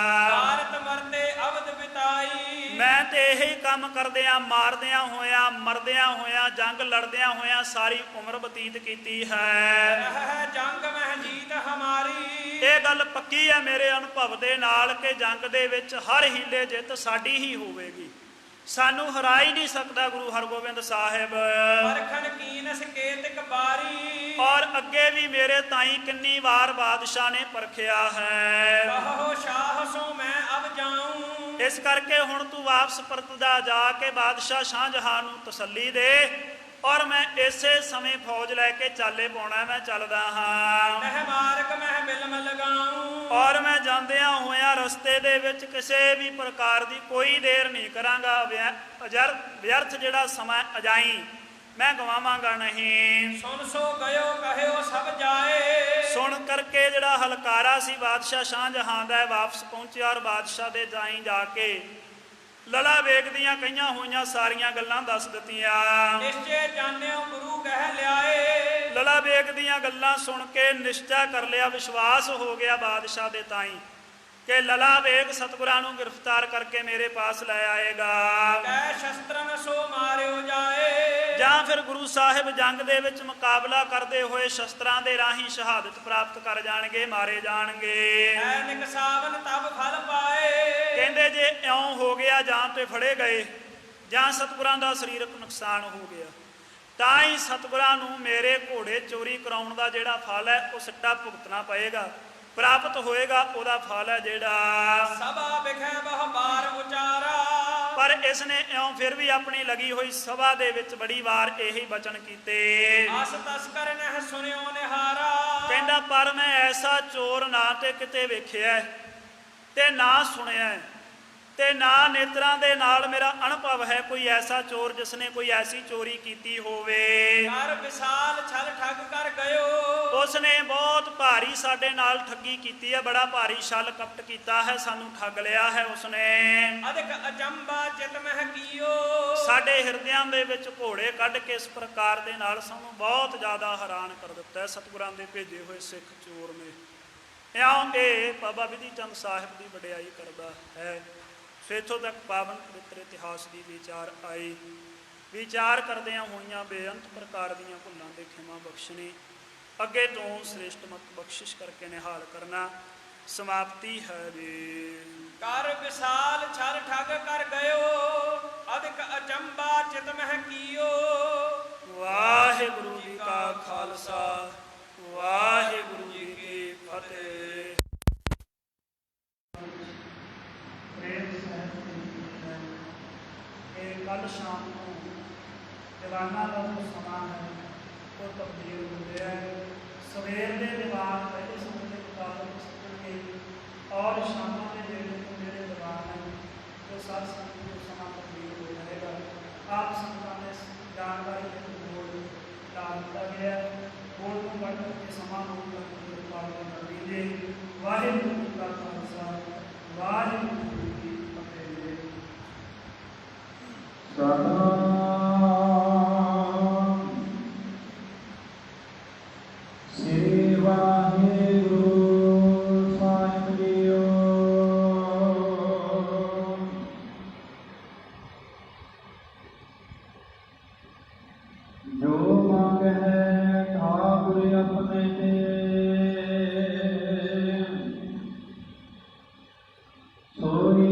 ਭਾਰਤ ਮਰਦੇ ਅਵਧ ਬਿਤਾਈ, ਮੈਂ ਤੇ ਇਹੀ ਕੰਮ ਕਰਦਿਆਂ, ਮਾਰਦਿਆਂ ਹੋਇਆਂ, ਮਰਦਿਆਂ ਹੋਇਆਂ, ਜੰਗ ਲੜਦਿਆਂ ਹੋਇਆਂ ਸਾਰੀ ਉਮਰ ਬਤੀਤ ਕੀਤੀ ਹੈ। ਜੰਗ ਮਹਿ ਜੀਤ ਹਮਾਰੀ, ਇਹ ਗੱਲ ਪੱਕੀ ਹੈ ਮੇਰੇ ਅਨੁਭਵ ਦੇ ਨਾਲ ਕਿ ਜੰਗ ਦੇ ਵਿੱਚ ਹਰ ਹੀਲੇ ਜਿੱਤ ਸਾਡੀ ਹੀ ਹੋਵੇਗੀ, ਸਾਨੂੰ ਹਰਾ ਹੀ ਨਹੀਂ ਸਕਦਾ ਗੁਰੂ ਹਰਗੋਬਿੰਦ ਸਾਹਿਬ। ਪਰਖਣ ਕੀਨ ਸਕੇਤਕ ਬਾਰੀ, ਔਰ ਅੱਗੇ ਵੀ ਮੇਰੇ ਤਾਈਂ ਕਿੰਨੀ ਵਾਰ ਬਾਦਸ਼ਾਹ ਨੇ ਪਰਖਿਆ ਹੈ। ਕਹੋ ਸ਼ਾਹ ਸੋ ਮੈਂ ਅਬ ਜਾਊਂ, ਇਸ ਕਰਕੇ ਹੁਣ ਤੂੰ ਵਾਪਸ ਪਰਤਦਾ ਜਾ ਕੇ ਬਾਦਸ਼ਾਹ ਸ਼ਾਹਜਹਾਨ ਨੂੰ ਤਸੱਲੀ ਦੇ, ਔਰ ਮੈਂ ਇਸੇ ਸਮੇਂ ਫੌਜ ਲੈ ਕੇ ਚਾਲੇ ਪਾਉਣਾ, ਮੈਂ ਚੱਲਦਾ ਹਾਂ। ਮਹਿ ਮਾਰਗ ਮਹਿ ਬਿਲਮ ਲਗਾਊਂ, ਔਰ ਮੈਂ ਜਾਂਦਿਆਂ ਹੋਇਆਂ ਰਸਤੇ ਦੇ ਵਿੱਚ ਕਿਸੇ ਵੀ ਪ੍ਰਕਾਰ ਦੀ ਕੋਈ ਦੇਰ ਨਹੀਂ ਕਰਾਂਗਾ, ਵਿਅਰਥ ਜਿਹੜਾ ਸਮਾਂ ਅਜਾਈ ਮੈਂ ਗਵਾਵਾਂਗਾ ਨਹੀਂ। ਸੁਣ ਸੋ ਗਇਓ ਕਹਿਓ ਸਭ ਜਾਏ, ਸੁਣ ਕਰਕੇ ਜਿਹੜਾ ਹਲਕਾਰਾ ਸੀ ਬਾਦਸ਼ਾਹ ਸ਼ਾਹਜਹਾਨ ਦਾ ਵਾਪਸ ਪਹੁੰਚਿਆ, ਔਰ ਬਾਦਸ਼ਾਹ ਦੇ ਜਾਈ ਜਾ ਕੇ ਲਲਾ ਵੇਗ ਦੀਆਂ ਕਈਆਂ ਹੋਈਆਂ ਸਾਰੀਆਂ ਗੱਲਾਂ ਦੱਸ ਦਿੱਤੀਆਂ। ਨਿਸ਼ਚੇ ਜਾਣਿਓ ਗੁਰੂ ਕਹਿ ਲਿਆਏ, ਲਲਾ ਵੇਗ ਦੀਆਂ ਗੱਲਾਂ ਸੁਣ ਕੇ ਨਿਸ਼ਚਾ ਕਰ ਲਿਆ, ਵਿਸ਼ਵਾਸ ਹੋ ਗਿਆ ਬਾਦਸ਼ਾਹ ਦੇ ਤਾਈਂ ਕਿ ਲਲਾ ਵੇਗ ਸਤਿਗੁਰਾਂ ਨੂੰ ਗ੍ਰਿਫਤਾਰ ਕਰਕੇ ਮੇਰੇ ਪਾਸ ਲੈ ਆਏਗਾ। ਕਹਿ ਸ਼ਸਤਰਨ ਸੋ ਮਾਰਿਓ ਜਾਏ, ਜਾਂ ਫਿਰ ਗੁਰੂ ਸਾਹਿਬ ਜੰਗ ਦੇ ਵਿੱਚ ਮੁਕਾਬਲਾ ਕਰਦੇ ਹੋਏ ਸ਼ਸਤਰਾਂ ਦੇ ਰਾਹੀਂ ਸ਼ਹਾਦਤ ਪ੍ਰਾਪਤ ਕਰ ਜਾਣਗੇ, ਮਾਰੇ ਜਾਣਗੇ। ਐ ਨਿਕਸਾਵਨ ਤਬ ਫਲ ਪਾਏ, ਕਹਿੰਦੇ ਜੇ ਇਉਂ ਹੋ ਗਿਆ, ਜਾਂ ਤੇ ਫੜੇ ਗਏ ਜਾਂ ਸਤਿਗੁਰਾਂ ਦਾ ਸਰੀਰਕ ਨੁਕਸਾਨ ਹੋ ਗਿਆ, ਤਾਂ ਹੀ ਸਤਿਗੁਰਾਂ ਨੂੰ ਮੇਰੇ ਘੋੜੇ ਚੋਰੀ ਕਰਾਉਣ ਦਾ ਜਿਹੜਾ ਫਲ ਹੈ ਉਹ ਸਿੱਟਾ ਭੁਗਤਣਾ ਪਏਗਾ, ਪ੍ਰਾਪਤ ਹੋਏਗਾ ਉਹਦਾ ਫਲ ਹੈ ਜਿਹੜਾ ਸਭਾ ਵਿਖੇ ਬਹੁ ਬਾਰ ਉਚਾਰਾ। ਪਰ ਇਸ ਨੇ ਇਉਂ ਫਿਰ ਵੀ ਆਪਣੀ ਲਗੀ ਹੋਈ ਸਭਾ ਦੇ ਵਿੱਚ ਬੜੀ ਵਾਰ ਇਹੀ ਬਚਨ ਕੀਤੇ। ਅਸ ਤਸਕਰ ਨਹਿ ਸੁਨਿਓ ਨਿਹਾਰਾ। ਕਹਿੰਦਾ ਪਰ ਮੈਂ ਐਸਾ ਚੋਰ ਨਾ ਤੇ ਕਿਤੇ ਵੇਖਿਆ ਤੇ ਨਾ ਸੁਣਿਆ ਤੇ ਨਾ ਨੇਤਰਾਂ ਦੇ ਨਾਲ ਮੇਰਾ ਅਨੁਭਵ ਹੈ ਕੋਈ ਐਸਾ ਚੋਰ ਜਿਸ ਨੇ ਕੋਈ ਐਸੀ ਚੋਰੀ ਕੀਤੀ ਹੋਵੇ। ਕਰ ਵਿਸਾਲ ਛਲ ਠੱਗ ਕਰ ਗਇਓ। ਉਸ ਨੇ ਬਹੁਤ ਭਾਰੀ ਸਾਡੇ ਨਾਲ ਠੱਗੀ ਕੀਤੀ ਹੈ, ਬੜਾ ਭਾਰੀ ਛਲ ਕਪਟ ਕੀਤਾ ਹੈ, ਸਾਨੂੰ ਠੱਗ ਲਿਆ ਹੈ ਉਸਨੇ। ਅਧਿਕ ਅਚੰਬਾ ਚਿਤ ਮਹਿ ਕੀਓ। ਸਾਡੇ ਹਿਰਦਿਆਂ ਦੇ ਵਿੱਚ ਘੋੜੇ ਕੱਢ ਕੇ ਇਸ ਪ੍ਰਕਾਰ ਦੇ ਨਾਲ ਸਾਨੂੰ ਬਹੁਤ ਜ਼ਿਆਦਾ ਹੈਰਾਨ ਕਰ ਦਿੱਤਾ ਹੈ ਸਤਿਗੁਰਾਂ ਦੇ ਭੇਜੇ ਹੋਏ ਸਿੱਖ ਚੋਰ ਨੇ। ਇਉਂ ਇਹ ਬਾਬਾ ਬਿਧੀ ਚੰਦ ਸਾਹਿਬ ਦੀ ਵਡਿਆਈ ਕਰਦਾ ਹੈ। ਸੋ ਇੱਥੋਂ ਤੱਕ ਪਾਵਨ ਪਵਿੱਤਰ ਇਤਿਹਾਸ ਦੀ ਵਿਚਾਰ ਆਈ। ਵਿਚਾਰ ਕਰਦਿਆਂ ਹੋਈਆਂ ਬੇਅੰਤ ਪ੍ਰਕਾਰ ਦੀਆਂ ਭੁੱਲਾਂ ਦੇ ਖਿਮਾ ਬਖਸ਼ਣੀ, ਅੱਗੇ ਤੋਂ ਸ੍ਰੇਸ਼ਟ ਮਤ ਬਖਸ਼ਿਸ਼ ਕਰਕੇ ਨਿਹਾਲ ਕਰਨਾ। ਸਮਾਪਤੀ ਹੈ ਵੇ। ਕਰ ਵਿਸਾਲ ਛਲ ਠੱਗ ਕਰ ਗਇਓ। ਅਧਿਕ ਅਚੰਬਾ ਚਿਤ ਮਹਿ ਕੀਓ। ਵਾਹਿਗੁਰੂ ਜੀ ਕਾ ਖਾਲਸਾ, ਵਾਹਿਗੁਰੂ ਜੀ ਕੀ ਫਤਿਹ। ਕੱਲ੍ਹ ਸ਼ਾਮ ਨੂੰ ਦੀਵਾਨਾਂ ਦਾ ਜੋ ਸਮਾਂ ਹੈ ਉਹ ਤਬਦੀਲ ਹੁੰਦੇ ਹੈ। ਸਵੇਰ ਦੇ ਦੀਵਾਨ ਪਹਿਲੇ ਸਮੇਂ ਦੇ ਮੁਤਾਬਕ ਸਿੱਖਣਗੇ ਔਰ ਸ਼ਾਮਾਂ ਦੇ ਵੇਲੇ ਤੋਂ ਜਿਹੜੇ ਦੀਵਾਨ ਹਨ ਉਹ ਸਾਧ ਸੰਗਤ ਨੂੰ ਸਮਾਂ ਤਬਦੀਲ ਹੋ ਜਾਏਗਾ। ਆਪ ਸੰਗਤਾਂ ਨੇ ਜਾਣਕਾਰੀ ਦੇ ਬੋਰਡ ਲਾ ਦਿੱਤਾ ਗਿਆ ਹੈ। ਬੋਰਡ ਨੂੰ ਪੜ੍ਹ ਕੇ ਸਮਾਂ ਨੂੰ ਪਾਲਣਾ ਕਰ ਲੀजिए। ਵਾਹਿਗੁਰੂ ਜੀ ਕਾ ਖਾਲਸਾ, ਵਾਹਿਗੁਰੂ ਜੀ ਕੀ ਫਤਿਹ। ਸਤਿਨਾਮ ਸ੍ਰੀ ਵਾਹਿਗੁਰੂ ਸਾਹਿਬ ਜੀਓ। ਜੋ ਮੰਗੈ ਠਾਕੁਰ ਆਪਣੇ ਤੇ ਸੋਈ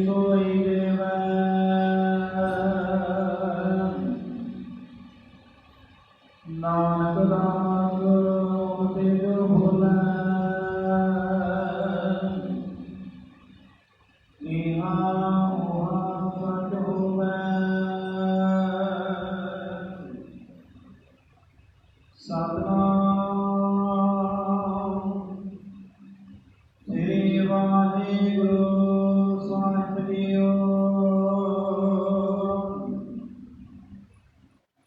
ਸੋਈ ਦੇਵੈ। ਨਾਨਕ ਦਾਸ ਤੇ ਜੋ ਭੁਲੈ ਈਹਾ ਉਹਾ ਸਚ ਹੋਵੈ। ਸਤਿਨਾਮ ਸ੍ਰੀ ਵਾਹਿਗੁਰੂ ਸਾਹਿਬ ਜੀਓ।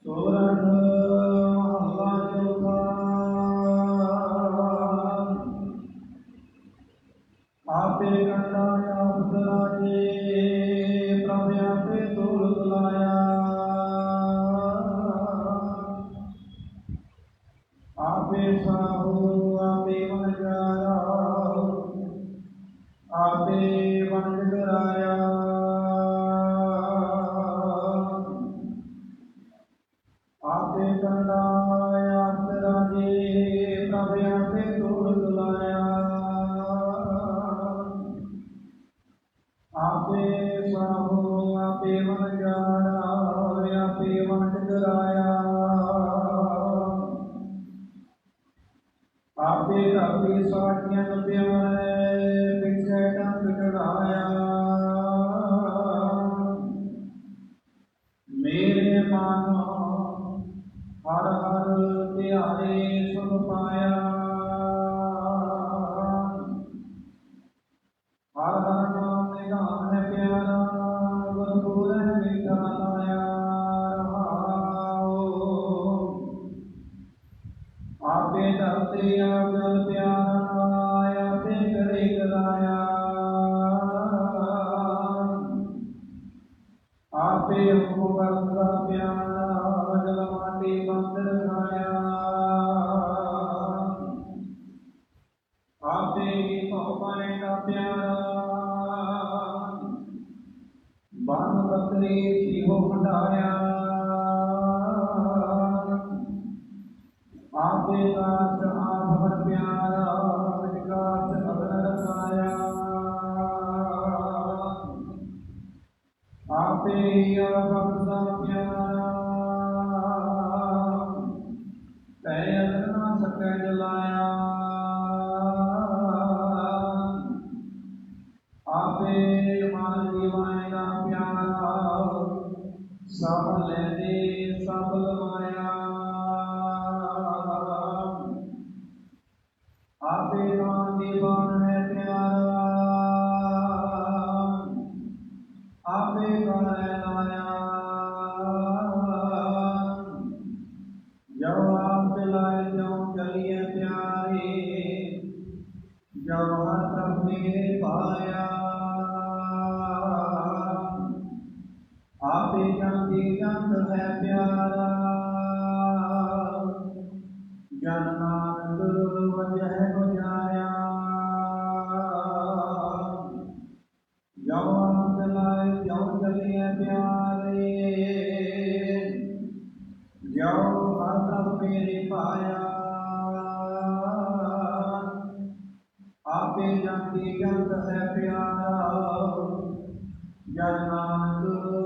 ਸੋਰਠ ਮਹੱਲਾ ਚੌਥਾ। ਆਪੇ ਕੰਡਾ ਆਪ ਰਾਜੇ ਪ੍ਰਭ ਆਪੇ ਤੋਲ ਬੁਲਾਇਆ। ਆਪੇ ਸਾਹੂ ਆਪੇ ਮਨ ਜਾਇਆ। ਆਪੇ ਵੰਡ ਕਰਾਇਆ। ਆਪੇ ਕੰਡਾ ਆਪ ਰਾਜੇ ਪ੍ਰਭ ਆਪੇ ਤੋਲ ਬੁਲਾਇਆ। ਆਪੇ ਸਾਹੂ ਆਪੇ ਮਨ ਜਾਇਆ। ਆਪੇ ਵੰਡ ਕਰਾਇਆ। ਆਪੇ ਧਰਤੀ ਸਾਖੀਆਂ ਪਿਆਰੇ ਪਿਛੇ ਟੰਗ ਚੜਾਇਆ। ਮੇਰੇ ਮਨ ਹਰ ਹਰ ਧਿਆਏ ਸੁਖ ਪਾਇਆ। ਹਰ ਹਰ ਨਾਮ ਨਿਧਾਨ ਹੈ ਪਿਆਰਾ। ਗੁਰਪੁਰ ਹੈ ਮਿੱਠਾ ਲਾਇਆ। ਆਪੇ ਧਰਤੀ ਆਪ ਜਲ ਪਿਆਰਾ। ਆਪੇ ਕਰੇ ਕਰਾਇਆ। ਆਪੇ ਹੁਕਮ ਕਰਦਾ ਪਿਆਰਾ। ਜਲ ਮਾਟੀ ਬੰਦ ਰਖਾਇਆ। ਆਪੇ ਹੀ ਭਉ ਪਾਣੇ ਦਾ ਪਿਆਰਾ। ਬਨ ਬਕਰੀ ਸੀਹੋ ਹਟਾਇਆ। ਆਪੇ ਦਾਸ ਆਪ ਹਰ ਪਿਆਰਾ। ਵਿਕਾਸ ਅਗਨ ਰਖਾਇਆ। ਆਪੇ ਹੀ ਆਪ ਦਾ ਪਿਆਰਾ। ਮਨ ਜੀਵਨ ਦਾ ਪਿਆਰਾ ਸਭ ਲੈਦੇ ਸਭ ਲਵਾਇਆ ਆਪੇ ਨਾਮ ਜੀਵਨ ਹੈ ਪਿਆਰਾ ਆਪੇ ਕਰੇ ਲਾਇਆ ਜੋ ਆਪ ਲਾਇ ਜੋ ਚਲੀਏ ਪਿਆਰੇ ਜੋ ਹਰ ਮੇਰੇ ਪਾਇਆ ਆਪੇ ਜੰਦੀ ਜੰਦ ਹੈ ਪਿਆਰਾ ਜਨ ਨਾਨਕ ਵਜਹਿ ਬੁਝਾਇਆ ਜੋ ਆਪ ਲਾਇ ਜੋ ਚਲੀਏ ਪਿਆਰੇ ਜੋ ਹਰ ਮੇਰੇ ਪਾਇਆ ਆਪੇ ਜੰਦੀ ਜੰਦ ਹੈ ਪਿਆਰਾ ਜਨ ਨਾਨਕ